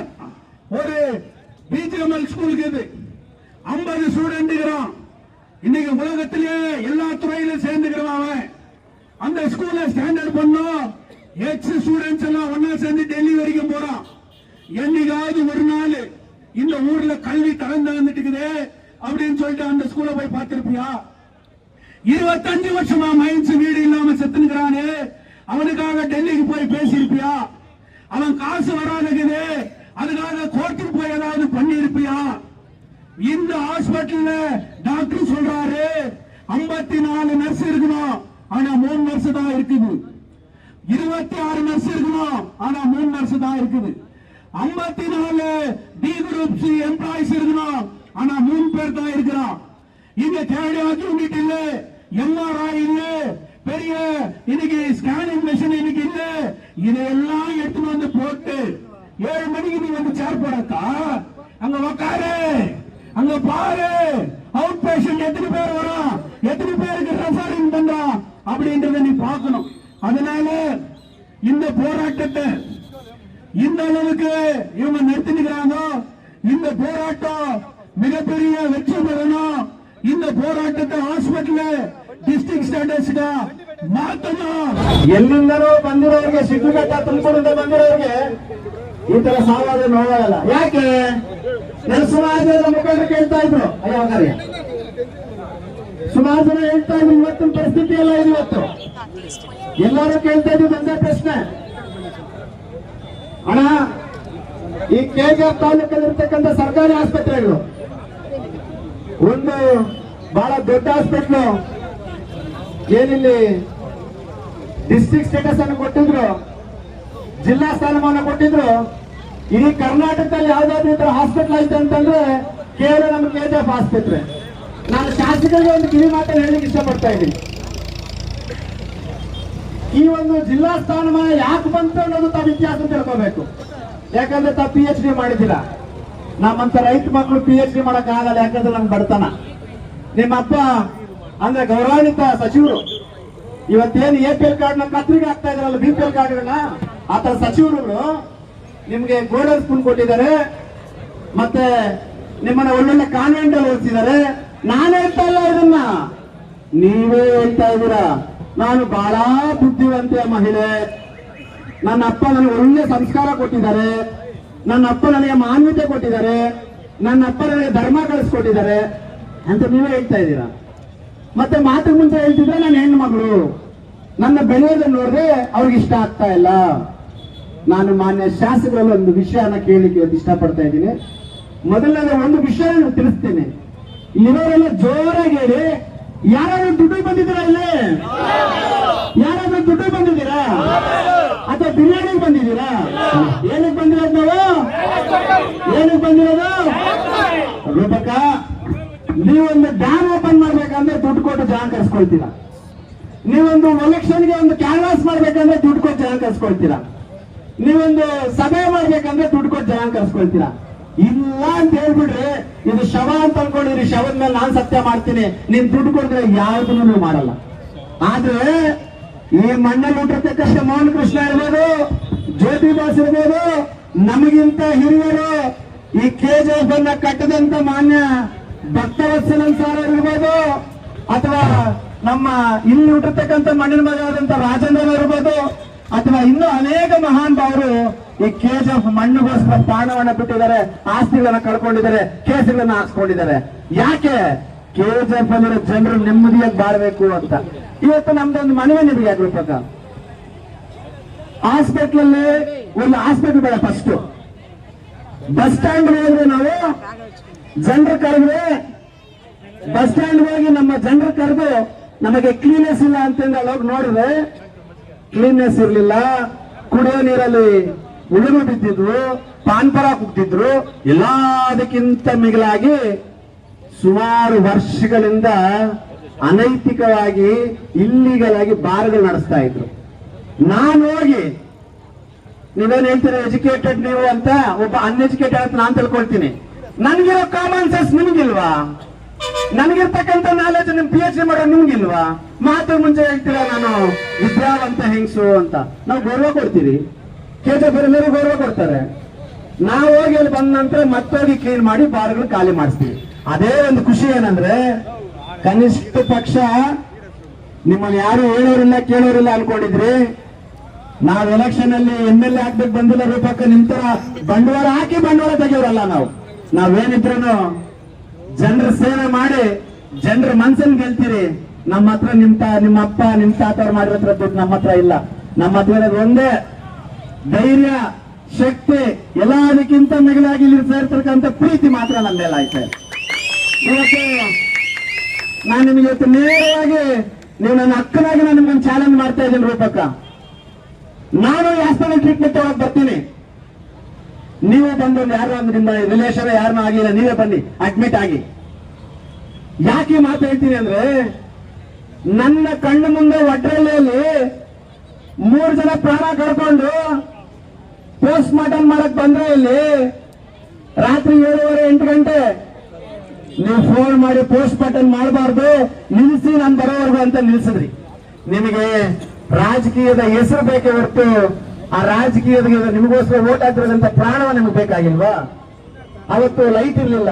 Speaker 3: ஒரு பிஜிஎம்எல் ஸ்கூலுக்கு இது 50 ஸ்டூடெண்ட்கிறான். இன்னைக்கு உலகத்திலே எல்லா துறையிலும் சேர்ந்துக்கிறான் அவன். அந்த ஸ்கூலை ஸ்டாண்டர்ட் பண்ணோம். எக்ஸ் ஸ்டூடெண்ட்ஸ் எல்லாம் ஒன்னா சேர்ந்து டெல்லி வரைக்கும் போறான். என்னைக்காவது ஒரு நாள் இந்த ஊர்ல கல்வி தளர்ந்துட்டு அப்படின்னு சொல்லிட்டு அந்த ஸ்கூல போய் பார்த்திருப்பியா? 25 வருஷமா மைன்ஸ் வீடு இல்லாம செத்துக்கிறானே, அவனுக்காக டெல்லிக்கு போய் பேசியிருப்பியா? அவன் காசு வராதுக்குது அதுக்காக கோர்ட்டுக்கு போய் ஏதாவது பண்ணி இருப்பியா? இந்த ஹாஸ்பிட்டல்ல டாக்டர் சொல்றாரு 54 நர்ஸ் இருக்கணும், ஆனா 3 நர்ஸ் தான் இருக்குது. 26 நர்ஸ் இருக்கணும், ஆனா 3 நர்ஸ் தான் இருக்குது. 54 டி குரூப் எம்ப்ளாயிஸ் இருக்கணும், ஆனா 3 பேர் தான் இருக்கிறான். இங்க கேர்டியாக் யூனிட் இல்ல, எம்ஆர்ஐ இல்ல, பெரிய இன்னைக்கு ஸ்கேனிங் மெஷின் இன்னைக்கு இல்ல. இதெல்லாம் எடுத்துட்டு வந்து போட்டு 7 மணிக்கு நீ வந்து சேர் போடக்கா, அங்க உக்காரு, அங்க பாரு அவுட் பேஷண்ட் எத்தனை பேர் வரும், எத்தனை பேருக்கு ரெஃபரிங் பண்றான் அப்படின்றத நீ பார்க்கணும். அதனால இந்த போராட்டத்தை இந்த அளவுக்கு இவங்க நிறுத்திக்கிறாங்க. இந்த போராட்டம் மிகப்பெரிய வெற்றி பெறணும். இந்த போராட்டத்தை ಹಾಸ್ಪಿಟಲ್ ಡಿಸ್ಟ್ರಿಕ್ಟ್ ಸ್ಟೇಟಸ್ ಮಾತನ್ನು
Speaker 2: ಎಲ್ಲಿಂದನೋ ಬಂದಿರೋರಿಗೆ ಸಿಕ್ಕುಗಟ್ಟ ತುಂಬಿಕೊಂಡು ಬಂದಿರೋರಿಗೆ ಈ ತರ ಸಾವಾದ ನೋವಾಗಲ್ಲ. ಯಾಕೆ ನಾನು ಸುಮಾರು ಜನ ಮುಖಂಡರು ಕೇಳ್ತಾ ಇದ್ರು, ಅಯ್ಯ ಸುಮಾರು ಜನ ಹೇಳ್ತಾ ಇದ್ರು ಇವತ್ತಿನ ಪರಿಸ್ಥಿತಿ ಎಲ್ಲ ಇದೆ. ಇವತ್ತು ಎಲ್ಲರೂ ಕೇಳ್ತಾ ಇದ್ರು ಒಂದೇ ಪ್ರಶ್ನೆ, ಅಣ್ಣ ಈ ಕೆಜಿಎಫ್ ತಾಲೂಕಲ್ಲಿರ್ತಕ್ಕಂಥ ಸರ್ಕಾರಿ ಆಸ್ಪತ್ರೆಗಳು ಒಂದು ಬಹಳ ದೊಡ್ಡ ಹಾಸ್ಪಿಟ್ಲು ಏನಿಲ್ಲಿ ಡಿಸ್ಟ್ರಿಕ್ಟ್ ಸ್ಟೇಟಸ್ ಅನ್ನು ಕೊಟ್ಟಿದ್ರು, ಜಿಲ್ಲಾ ಸ್ಥಾನಮಾನ ಕೊಟ್ಟಿದ್ರು. ಇಡೀ ಕರ್ನಾಟಕದಲ್ಲಿ ಯಾವ್ದಾದ್ರು ಈ ತರ ಹಾಸ್ಪಿಟಲ್ ಐತೆ ಅಂತಂದ್ರೆ ಕೇವಲ ನಮ್ಮ ಕೆಜಿಎಫ್ ಆಸ್ಪತ್ರೆ. ನಾನು ಶಾಸಕರಿಗೆ ಒಂದು ಕಿವಿ ಮಾತನ್ನು ಹೇಳಲಿಕ್ಕೆ ಇಷ್ಟಪಡ್ತಾ ಇದ್ದೀನಿ. ಈ ಒಂದು ಜಿಲ್ಲಾ ಸ್ಥಾನಮಾನ ಯಾಕೆ ಬಂತು ಅನ್ನೋದು ತಾವು ಇತಿಹಾಸ ತಿಳ್ಕೋಬೇಕು. ಯಾಕಂದ್ರೆ ತಾವು PhD ಮಾಡಿದಿಲ್ಲ. ನಮ್ಮಂತ ರೈತ ಮಕ್ಕಳು PhD ಮಾಡಕ್ ಆಗಲ್ಲ, ಯಾಕಂದ್ರೆ ನಮ್ಗೆ ಬಡತನ. ನಿಮ್ಮ ಅಪ್ಪ ಅಂದ್ರೆ ಗೌರವಾನ್ವಿತ ಸಚಿವರು ಇವತ್ತೇನು APL ಕಾರ್ಡ್ನ ಕತ್ರಿಗೆ ಹಾಕ್ತಾ ಇದಾರಲ್ಲ, BPL ಕಾರ್ಡ್ಗಳನ್ನ, ಆತರ ಸಚಿವರುಗಳು ನಿಮ್ಗೆ ಗೋಲ್ಡನ್ ಸ್ಪೂನ್ ಕೊಟ್ಟಿದ್ದಾರೆ, ಮತ್ತೆ ನಿಮ್ಮನ್ನ ಒಳ್ಳೊಳ್ಳೆ ಕಾನ್ವೆಂಟ್ ಅಲ್ಲಿ ಓದಿಸಿದ್ದಾರೆ. ನಾನು ಹೇಳ್ತಾ ಇಲ್ಲ ಇದನ್ನ, ನೀವೇ ಹೇಳ್ತಾ ಇದ್ದೀರಾ. ನಾನು ಬಹಳ ಬುದ್ಧಿವಂತೆಯ ಮಹಿಳೆ, ನನ್ನ ಅಪ್ಪ ನನಗೆ ಒಳ್ಳೆ ಸಂಸ್ಕಾರ ಕೊಟ್ಟಿದ್ದಾರೆ, ನನ್ನ ಅಪ್ಪ ನನಗೆ ಮಾನ್ಯತೆ ಕೊಟ್ಟಿದ್ದಾರೆ, ನನ್ನ ಅಪ್ಪ ನನಗೆ ಧರ್ಮ ಕಳಿಸ್ಕೊಟ್ಟಿದ್ದಾರೆ ಅಂತ ನೀವೇ ಹೇಳ್ತಾ ಇದ್ದೀರಾ. ಮತ್ತೆ ಮಾತಿಗೆ ಮುಂಚೆ ಹೇಳ್ತಿದ್ರೆ ನನ್ನ ಹೆಣ್ಣು ಮಗಳು ನನ್ನ ಬೆಳೆಯೋದನ್ನು ನೋಡಿದ್ರೆ ಅವ್ರಿಗೆ ಇಷ್ಟ ಆಗ್ತಾ ಇಲ್ಲ. ನಾನು ಮಾನ್ಯ ಶಾಸಕರಲ್ಲಿ ಒಂದು ವಿಷಯನ ಕೇಳಲಿಕ್ಕೆ ಇಷ್ಟಪಡ್ತಾ ಇದ್ದೀನಿ. ಮೊದಲನೇ ಒಂದು ವಿಷಯ ತಿಳಿಸ್ತೇನೆ. ಇರೋರೆಲ್ಲ ಜೋರಾಗಿ ಹೇಳಿ
Speaker 3: ಯಾರಾದ್ರೂ ದುಡ್ಡು ಬಂದಿದ್ದೀರಾ ಇಲ್ಲಿ? ಯಾರಾದ್ರೂ ದುಡ್ಡು ಬಂದಿದ್ದೀರಾ ಅಥವಾ ಬಿರಿಯಾನಿಗೆ ಬಂದಿದ್ದೀರಾ? ಏನಕ್ಕೆ ಬಂದಿರೋದು ನಾವು? ಏನಕ್ಕೆ ಬಂದಿರೋದು? ರೂಪಕ, ನೀವೊಂದು ಡ್ಯಾಮ್ ಓಪನ್ ಮಾಡ್ಬೇಕಂದ್ರೆ ದುಡ್ಡು ಕೊಟ್ಟು ಜನ ಕರ್ಸ್ಕೊಳ್ತೀರಾ. ನೀವೊಂದು ಎಲೆಕ್ಷನ್ಗೆ ಒಂದು ಕ್ಯಾನ್ವಾಸ್ ಮಾಡ್ಬೇಕಂದ್ರೆ ದುಡ್ಡು ಕೊಟ್ಟು ಜನ ಕರ್ಸ್ಕೊಳ್ತೀರಾ. ನೀವೊಂದು ಸಭೆ ಮಾಡ್ಬೇಕಂದ್ರೆ ದುಡ್ಡು ಕೊಟ್ಟು ಜನ ಕರ್ಸ್ಕೊಳ್ತೀರಾ. ಇಲ್ಲ ಅಂತ ಹೇಳ್ಬಿಡ್ರಿ, ಇದು ಶವ ಅಂತ ಅನ್ಕೊಂಡಿರಿ, ಶವದ ಮೇಲೆ ನಾನ್ ಸತ್ಯ ಮಾಡ್ತೀನಿ, ನೀನ್ ದುಡ್ಡು ಕೊಡಿದ್ರೆ ಯಾವ್ದನ್ನು ನೀವು ಮಾಡಲ್ಲ. ಆದ್ರೆ ಈ ಮಣ್ಣಲ್ಲಿ ಹುಟ್ಟಿರ್ತಕ್ಕಂಥ ಮೋಹನ್ ಕೃಷ್ಣ ಇರ್ಬೋದು, ಜ್ಯೋತಿ ಬಾಸ್ ಇರ್ಬೋದು, ನಮಗಿಂತ ಹಿರಿಯರು ಈ KGF ಅನ್ನ ಕಟ್ಟದಂತ ಮಾನ್ಯ ಭಕ್ತವತ್ಸಲನ್ ಸಾರ್ ಇರ್ಬೋದು, ಅಥವಾ ನಮ್ಮ ಇಲ್ಲಿ ಹುಟ್ಟಿರ್ತಕ್ಕಂಥ ಮಣ್ಣಿನ ಮಗ ಆದಂತ ರಾಜೇಂದ್ರ ಇರ್ಬೋದು, ಅಥವಾ ಇನ್ನೂ ಅನೇಕ ಮಹಾನ್ ಭಾವರು ಈ KGF ಮಣ್ಣಿಗೋಸ್ಕರ ಪ್ರಾಣವನ್ನ ಬಿಟ್ಟಿದ್ದಾರೆ, ಆಸ್ತಿಗಳನ್ನ ಕಳ್ಕೊಂಡಿದ್ದಾರೆ, ಕೇಸುಗಳನ್ನ ಹಾಕ್ಸ್ಕೊಂಡಿದ್ದಾರೆ. ಯಾಕೆ? KGF ಅಲ್ಲಿರೋ ಜನರು ನೆಮ್ಮದಿಯಾಗಿ ಬಾಳ್ಬೇಕು ಅಂತ. ಇವತ್ತು ನಮ್ದೊಂದು ಮನವಿ ನಿಮಗೆ ಆಗ್ಬೇಕು. ಹಾಸ್ಪಿಟಲ್ ಅಲ್ಲಿ ಒಂದು ಹಾಸ್ಪಿಟಲ್ ಬೇಡ, ಫಸ್ಟ್ ಬಸ್ ಸ್ಟ್ಯಾಂಡ್ ಹೋದ್ರೆ ನಾವು ಜನರು ಕರೆದ್ರೆ, ಬಸ್ ಸ್ಟ್ಯಾಂಡ್ ಹೋಗಿ ನಮ್ಮ ಜನರು ಕರೆದು ನಮಗೆ ಕ್ಲೀನೆಸ್ ಇಲ್ಲ ಅಂತಂದ್ರೆ ಅಲ್ಲೋಗಿ ನೋಡಿದ್ರೆ ಕ್ಲೀನ್ನೆಸ್ ಇರ್ಲಿಲ್ಲ, ಕುಡಿಯೋ ನೀರಲ್ಲಿ ಉಳುಮೆ ಬಿದ್ದಿದ್ರು, ಪಾನ್ಪರ ಕುಗ್ತಿದ್ರು. ಎಲ್ಲದಕ್ಕಿಂತ ಮಿಗಿಲಾಗಿ ಸುಮಾರು ವರ್ಷಗಳಿಂದ ಅನೈತಿಕವಾಗಿ ಇಲ್ಲಿಗಲ್ ಆಗಿ ಬಾರ್ಗಳು ನಡೆಸ್ತಾ ಇದ್ರು. ನಾನು ಹೋಗಿ, ನೀವೇನ್ ಹೇಳ್ತೀರಾ ಎಜುಕೇಟೆಡ್ ನೀವು ಅಂತ, ಒಬ್ಬ ಅನ್ಎಜುಕೇಟೆಡ್ ಅಂತ ನಾನು ತಿಳ್ಕೊಳ್ತೀನಿ. ನನ್ಗಿರೋ ಕಾಮನ್ ಸೆನ್ಸ್ ನಿಮ್ಗಿಲ್ವಾ? ನನಗಿರ್ತಕ್ಕಂಥ ನಾಲೆಜ್ ನಿಮ್ PhD ಮಾಡೋ ನಿಮ್ಗಿಲ್ವಾ? ಮಾತು ಮುಂಚೆ ಹೇಳ್ತೀರಾ ನಾನು ವಿದ್ಯಾವಂತ ಹೆಂಗ್ಸು ಅಂತ. ನಾವು ಗೌರವ ಕೊಡ್ತೀವಿ, KGF ಎಲ್ಲರೂ ಗೌರವ ಕೊಡ್ತಾರೆ. ನಾವು ಹೋಗಿ ಅಲ್ಲಿ ಬಂದ ನಂತರ ಮತ್ತೋಗಿ ಕ್ಲೀನ್ ಮಾಡಿ ಬಾರ್ಗಳು ಖಾಲಿ ಮಾಡಿಸ್ತೀವಿ. ಅದೇ ಒಂದು ಖುಷಿ ಏನಂದ್ರೆ, ಕನಿಷ್ಠ ಪಕ್ಷ ನಿಮ್ಮನ್ನು ಯಾರು ಹೇಳೋರಿಲ್ಲ ಕೇಳೋರಿಲ್ಲ ಅನ್ಕೊಂಡಿದ್ರಿ. ನಾವು ಎಲೆಕ್ಷನ್ ಅಲ್ಲಿ MLA ಆಗ್ಬೇಕು ಬಂದಿಲ್ಲ ರೂಪಕ್ಕ, ನಿಮ್ ತರ ಬಂಡವಾಳ ಹಾಕಿ ಬಂಡವಾಳ ತೆಗಿಯೋರಲ್ಲ ನಾವು. ನಾವೇನಿದ್ರು ಜನರ ಸೇವೆ ಮಾಡಿ ಜನರ ಮನ್ಸನ್ ಗೆಲ್ತೀರಿ. ನಮ್ಮ ಹತ್ರ ನಿಮ್ಮ ಅಪ್ಪ ನಿಮ್ ತಾತವ್ರು ಮಾಡಿರೋ ದುಡ್ಡು ನಮ್ಮ ಹತ್ರ ಇಲ್ಲ. ನಮ್ಮ ಹತ್ರ ಇರೋದು ಒಂದೇ ಧೈರ್ಯ, ಶಕ್ತಿ, ಎಲ್ಲದಕ್ಕಿಂತ ಮಿಗಿಲಾಗಿ ಇಲ್ಲಿ ಸೇರ್ತಕ್ಕಂಥ ಪ್ರೀತಿ ಮಾತ್ರ ನಮ್ಮ ಮೇಲೆ ಆಯ್ತು. ಇವತ್ತು ನಾನು ನಿಮಗೆ ಇವತ್ತು ನೇರವಾಗಿ, ನೀವು ನನ್ನ ಅಕ್ಕನಾಗಿ ನಾನು ನಿಮ್ಗೊಂದು ಚಾಲೆಂಜ್ ಮಾಡ್ತಾ ಇದ್ದೀನಿ ರೂಪಕ್ಕ. ನಾನು ಹಾಸ್ಪಿಟಲ್ ಟ್ರೀಟ್ಮೆಂಟ್ ತಗೊಳಕ್ ಬರ್ತೀನಿ, ನೀವೇ ಬಂದು ಯಾರು ಅಂದ್ರೆ ನಿಮ್ಮ ರಿಲೇಷನ್ ಯಾರನ್ನೂ ಆಗಿಲ್ಲ, ನೀವೇ ಬನ್ನಿ ಅಡ್ಮಿಟ್ ಆಗಿ. ಯಾಕೆ ಮಾತು ಹೇಳ್ತೀನಿ ಅಂದ್ರೆ, ನನ್ನ ಕಣ್ಣು ಮುಂದೆ ಒಡ್ರಳ್ಳಿಯಲ್ಲಿ 3 ಜನ ಪ್ರಾಣ ಕಳ್ಕೊಂಡು ಪೋಸ್ಟ್ ಮಾರ್ಟಮ್ ಮಾಡಕ್ ಬಂದ್ರೆ ಇಲ್ಲಿ ರಾತ್ರಿ 7:30 8 ಗಂಟೆ ನೀವು ಫೋನ್ ಮಾಡಿ ಪೋಸ್ಟ್ ಮಾರ್ಟಮ್ ಮಾಡಬಾರ್ದು, ನಿಲ್ಲಿಸಿ ನಾನು ಬರೋವರೆಗೂ ಅಂತ ನಿಲ್ಸಿದ್ರಿ. ನಿಮಗೆ ರಾಜಕೀಯದ ಹೆಸರು ಬೇಕೇ ಹೊರತು ಆ ರಾಜಕೀಯದ ನಿಮಗೋಸ್ಕರ ಓಟ್ ಹಾಕಿರೋದಂತ ಪ್ರಾಣವ ನಿಮ್ಗೆ ಬೇಕಾಗಿಲ್ವಾ? ಅವತ್ತು ಲೈಟ್ ಇರ್ಲಿಲ್ಲ,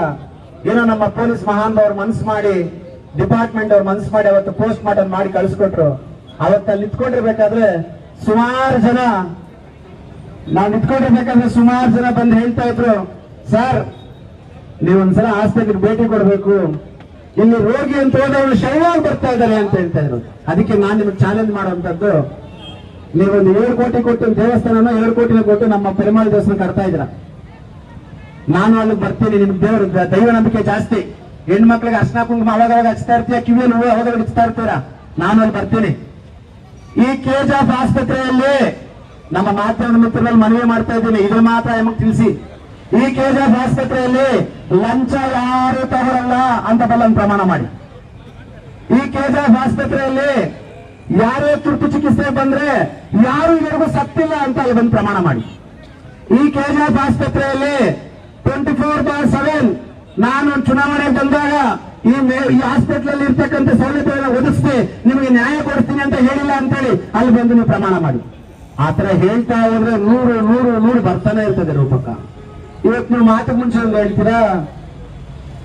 Speaker 3: ಏನೋ ನಮ್ಮ ಪೊಲೀಸ್ ಮಹಾನ್ ಅವ್ರ ಮನಸ್ಸು ಮಾಡಿ, ಡಿಪಾರ್ಟ್ಮೆಂಟ್ ಅವ್ರ ಮನಸ್ಸು ಮಾಡಿ ಅವತ್ತು ಪೋಸ್ಟ್ ಮಾರ್ಟಮ್ ಮಾಡಿ ಕಳಿಸ್ಕೊಟ್ರು. ಅವತ್ತಲ್ಲಿ ನಿಂತ್ಕೊಂಡಿರ್ಬೇಕಾದ್ರೆ ಸುಮಾರು ಜನ, ನಾವು ನಿಂತ್ಕೊಂಡಿರ್ಬೇಕಾದ್ರೆ ಸುಮಾರು ಜನ ಬಂದು ಹೇಳ್ತಾ ಇದ್ರು, ಸರ್ ನೀವೊಂದ್ಸಲ ಆಸ್ಪತ್ರೆಗೆ ಭೇಟಿ ಕೊಡ್ಬೇಕು, ಇಲ್ಲಿ ರೋಗಿ ಅಂತ ಹೋದವರು ಶವವಾಗಿ ಬರ್ತಾ ಇದ್ದಾರೆ ಅಂತ ಹೇಳ್ತಾ ಇದ್ರು. ಅದಕ್ಕೆ ನಾನು ನಿಮಗೆ ಚಾಲೆಂಜ್ ಮಾಡುವಂತದ್ದು, ನೀವೊಂದು 7 ಕೋಟಿ ಕೊಟ್ಟು ದೇವಸ್ಥಾನ 7 ಕೋಟಿನ ಕೊಟ್ಟು ನಮ್ಮ ಪೆರುಮಾಳ ದೇವಸ್ಥಾನ ಕಟ್ತಾ ಇದ್ರ, ನಾನು ಅಲ್ಲಿಗೆ ಬರ್ತೀನಿ. ನಿಮ್ಗೆ ದೈವ ನಂಬಿಕೆ ಜಾಸ್ತಿ, ಹೆಣ್ಮಕ್ಳಿಗೆ ಅರ್ಶನ ಕುಂಕುಮ ಅವಾಗ ಹಚ್ತಾ ಇರ್ತೀಯ, ಕಿವಿಯಲ್ಲಿ ಹೂವು ಅವಾಗ ಹಚ್ತಾ ಇರ್ತೀರಾ, ನಾನು ಅಲ್ಲಿ ಬರ್ತೀನಿ. ಈ KGF ಆಸ್ಪತ್ರೆಯಲ್ಲಿ ನಮ್ಮ ಮಾಧ್ಯಮ ಮಿತ್ರರಲ್ಲಿ ಮನವಿ ಮಾಡ್ತಾ ಇದ್ದೀನಿ, ಇದ್ರ ಮಾತ್ರ ನಮಗೆ ತಿಳಿಸಿ. ಈ KGF ಆಸ್ಪತ್ರೆಯಲ್ಲಿ ಲಂಚ ಯಾರು ತಗೊಳ್ಳಲ್ಲ ಅಂತ ಬಲ್ಲೊಂದು ಪ್ರಮಾಣ ಮಾಡಿ. ಈ KGF ಆಸ್ಪತ್ರೆಯಲ್ಲಿ ಯಾರೇ ತುರ್ತು ಚಿಕಿತ್ಸೆ ಬಂದ್ರೆ ಯಾರು ಇಲ್ಲಿವರೆಗೂ ಸತ್ತಿಲ್ಲ ಅಂತ ಅಲ್ಲಿ ಬಂದು ಪ್ರಮಾಣ ಮಾಡಿ. ಈ KGF ಆಸ್ಪತ್ರೆಯಲ್ಲಿ 24/7 ನಾನು ಚುನಾವಣೆಗೆ ಬಂದಾಗ ಈ ಹಾಸ್ಪಿಟಲ್ ಅಲ್ಲಿ ಇರ್ತಕ್ಕಂಥ ಸೌಲಭ್ಯಗಳನ್ನು ಒದಗಿಸಿ ನಿಮಗೆ ನ್ಯಾಯ ಕೊಡ್ತೀನಿ ಅಂತ ಹೇಳಿಲ್ಲ ಅಂತೇಳಿ ಅಲ್ಲಿ ಬಂದು ನೀವು ಪ್ರಮಾಣ ಮಾಡಿ. ಆತರ ಹೇಳ್ತಾ ಹೋದ್ರೆ 100 ಬರ್ತಾನೆ ಇರ್ತದೆ ರೂಪಕ್ಕ. ಇವತ್ತು ನೀವು ಮಾತು ಮುಂಚೆ ಒಂದು ಹೇಳ್ತೀರಾ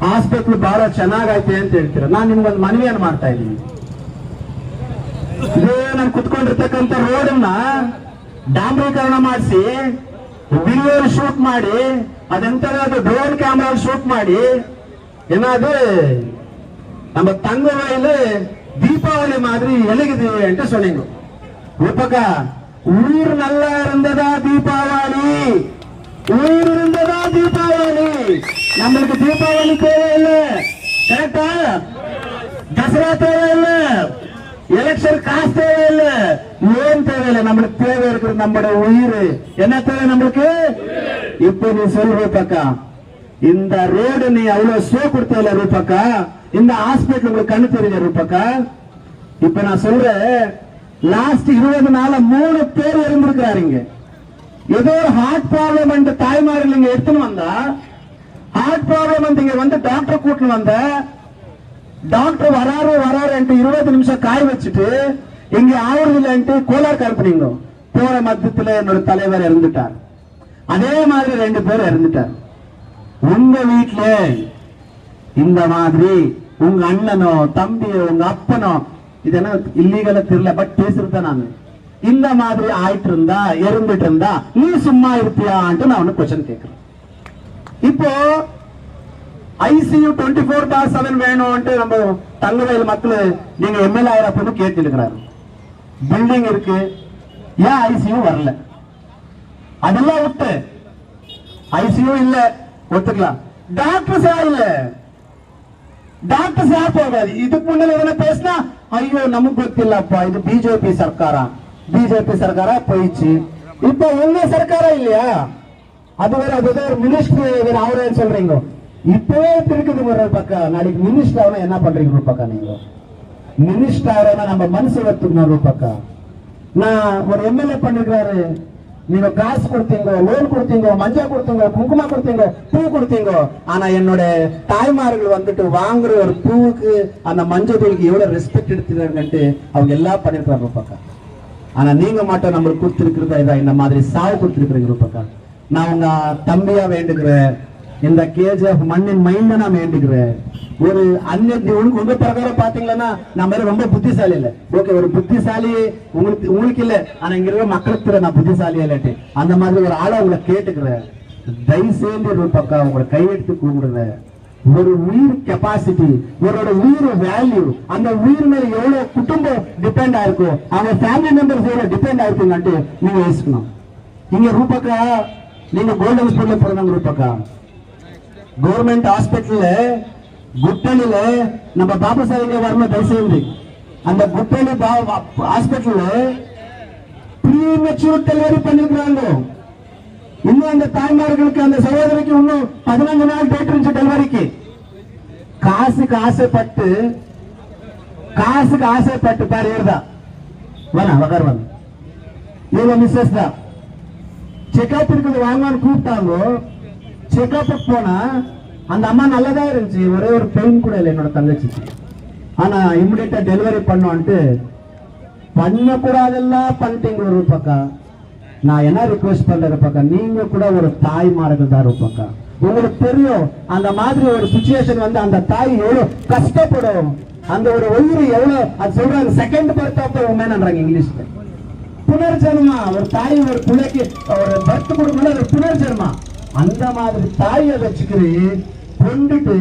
Speaker 3: ಹಾಸ್ಪಿಟ್ಲ್ ಬಹಳ ಚೆನ್ನಾಗೈತೆ ಅಂತ ಹೇಳ್ತೀರಾ. ನಾನು ನಿಮ್ಗೊಂದು ಮನವಿಯನ್ನು ಮಾಡ್ತಾ ಇದ್ದೀನಿ. ಇದೇ ನಾನು ಕುತ್ಕೊಂಡಿರ್ತಕ್ಕಂಥ ರೋಡನ್ನ ಡಾಂಬರೀಕರಣ ಮಾಡಿಸಿ, ವಿಡಿಯೋ ಶೂಟ್ ಮಾಡಿ, ಅದೆಂತದ್ದು ಡ್ರೋನ್ ಕ್ಯಾಮ್ರಾ ಶೂಟ್ ಮಾಡಿ, ಏನಾದ್ರು ನಮ್ಮ ತಂಗವಲ್ಲಿ ದೀಪಾವಳಿ ಮಾದರಿ ಎಲಗಿದೆ ಅಂತ ಸೊನ್ನೆಂಗು ರೂಪಕ. ಊರು ನಲ್ಲ ಇರಂದದ ದೀಪಾವಳಿ, ಊರು ಇರಂದದ ದೀಪಾವಳಿ. ನಮ್ಮಲ್ಲಿ ದೀಪಾವಳಿ ಬೇರೆ ಇಲ್ಲ, ಕರೆಕ್ಟಾ? தசரா தேவையில்ல, எலெக்ஷன் காசு தேவையில்லை, லோன் தேவையில்லை. நம்மளுக்கு தேவை இருக்கிறது நம்மளுடைய உயிர். என்ன தேவை நம்மளுக்கு? இப்ப நீ சொல்ற ரூபாக்கா, இந்த ரோடு நீ அவ்வளவு ஷோ கொடுத்தல ரூபாக்கா, இந்த ஹாஸ்பிட்டல் உங்களுக்கு கண்ணு தெரியல ரூபாக்கா. இப்ப நான் சொல்றேன், லாஸ்ட் 20 நாளா 3 பேர் இருந்திருக்கிறாருங்க. ஏதோ ஒரு ஹார்ட் ப்ராப்ளம் தாய்மார்கள் இங்க எடுத்துன்னு வந்தா, ஹார்ட் ப்ராப்ளம் இங்க வந்து டாக்டர் கூட்டின்னு வந்த, டாக்டர் வராரு 20 நிமிஷம் காய வச்சுட்டு இங்க ஆவறதில்லைன்ட்டு கோலார் கருப்புனீங்க. போற மத்தியத்துல என்னோட தலைவர் இறந்துட்டார். அதே மாதிரி 2 பேர் இறந்துட்டார். உங்க வீட்டுல இந்த மாதிரி உங்க அண்ணனோ தம்பியோ உங்க அப்பனோ, இதெல்லாம் இல்லீகலா தெரியல, பட் பேசுறத நான் இந்த மாதிரி ஆயிட்டு இருந்தா இறந்துட்டு இருந்தா நீ சும்மா இருப்பியான்ட்டு நான் ஒண்ணு கொஸ்டின் கேட்கிறேன். இப்போ ICU 24/7 வேணும்ட்டு நம்ம தங்கவேல் மக்கள் நீங்க MLA ஆயிரப்ப கேட்டு இருக்கிறாரு. பில்டிங் இருக்கு, ஏன் ICU வரல? அதெல்லாம் விட்டு ICU இல்ல ஒத்துக்கலாம், டாக்டர்ஸ் இல்ல, டாக்டர்ஸ் யார் போகாது. இதுக்கு முன்னால எதனா பேசினா ஐயோ நமக்கு ಗೊತ್ತಿಲ್ಲப்பா இது பிஜேபி சர்க்காரா போயிடுச்சு. இப்ப உங்க சர்க்காரா இல்லையா? அது வேற, அது ஒரு மினிஸ்டர் அவரே சொல்றீங்க. இப்பவே இருக்குது ஒரு பக்கம், நாளைக்கு மினிஸ்டர் ஆகணும் என்ன பண்றீங்க ஒரு பக்கம்? நீங்க மினிஸ்டர் ஆகணும் நம்ம மனசு வத்துக்கணும் ஒரு பக்கம். நான் ஒரு MLA பண்ணிருக்காரு, நீங்க காசு கொடுத்தீங்க, லோன் கொடுத்தீங்க, மஞ்சள் கொடுத்தீங்க, குங்குமம் கொடுத்தீங்க, பூ கொடுத்தீங்க. ஆனா என்னோட தாய்மார்கள் வந்துட்டு வாங்குற ஒரு பூவுக்கு அந்த மஞ்சள் தூளுக்கு எவ்வளவு ரெஸ்பெக்ட் எடுத்துக்கிறாங்கன்ட்டு அவங்க எல்லாம் பண்ணிருக்காங்க ஒரு பக்கம். ஆனா நீங்க மட்டும் நம்மளுக்கு கொடுத்துருக்கிறதா இதான் இந்த மாதிரி சாவு கொடுத்துருக்கிறீங்க ஒரு பக்கம். நான் உங்க தம்பியா வேண்டுகிறேன், இந்த KGF மண்ணின் மைண்ட நான் வேண்டுகிறேன். ஒரு உங்க பிரகாரம் பாத்தீங்கன்னா நம்ம ரொம்ப புத்திசாலி இல்ல. ஓகே, ஒரு புத்திசாலி உங்களுக்கு இல்ல, ஆனா இங்க இருக்கிற மக்களுக்கு நான் புத்திசாலியா இல்லாட்டி அந்த மாதிரி ஒரு ஆளை உங்களை கேட்டுக்கிறேன். தயவு செய்து ஒரு பக்கம் உங்களை கையெடுத்து கூப்பிடுறேன். ஒரு உயிர் கெப்பாசிட்டி, ஒரு உயிர் வேல்யூ, அந்த உயிர் மேல எவ்வளவு குடும்பம் டிபெண்ட் ஆயிருக்கும், அவங்க ஃபேமிலி மெம்பர்ஸ் எவ்வளவு டிபெண்ட் ஆயிருக்குங்கன்ட்டு நீங்க யோசிக்கணும். இங்க ரூபாக்கா நீங்க கோல்டன் ஹாஸ்பிட்டல் பிறந்தாங்க ரூபாக்கா, கவர்மெண்ட் ஹாஸ்பிட்டல்ல குட்டலில நம்ம பாபா சாஹிங்க வரணும் தயவுசெய்து. அந்த குட்டலி ஹாஸ்பிட்டல்ல ப்ரீமெச்சூர் டெலிவரி பண்ணிருக்கிறாங்க. இன்னும் அந்த தாய்மார்களுக்கு அந்த சகோதரிக்கு இன்னும் 15 நாள் டேட் இருந்துச்சு டெலிவரிக்கு. காசுக்கு ஆசைப்பட்டு பாரு ஏறுதா வேணா வகர்வன் இவங்க மிஸ்ஸஸ் தான் செக்அப் இருக்குது வாங்கன்னு கூப்பிட்டாங்க. செக்அப் போனா அந்த அம்மா நல்லதா இருந்துச்சு, ஒரே ஒரு பெயின் கூட இல்லை என்னோட தங்கச்சிக்கு. ஆனா இமிடியேட்டா டெலிவரி பண்ணுவான்ட்டு பண்ணக்கூடாதெல்லாம் பண்ணிட்டீங்க ஒரு பக்கம். நான் என்ன ரிக்வெஸ்ட் பண்றது பக்கம், நீங்க கூட ஒரு தாய்மார்கள் தான் இருப்பாக்கா. உங்களுக்கு தெரியும் அந்த மாதிரி ஒரு சிச்சுவேஷன் வந்து அந்த தாய் எவ்வளவு கஷ்டப்படும், அந்த ஒரு உயிர் எவ்வளவு, அது சொல்றாங்க செகண்ட் பர்த் ஆஃப் த உமன்ன்றாங்க இங்கிலீஷ்ல. புனர்ஜென்மா, ஒரு தாய் ஒரு பிள்ளைக்கு ஒரு பர்த் கொடுக்கணும், ஒரு புனர்ஜென்மா. அந்த மாதிரி தாயை வச்சுக்கிட்டு கொண்டுட்டு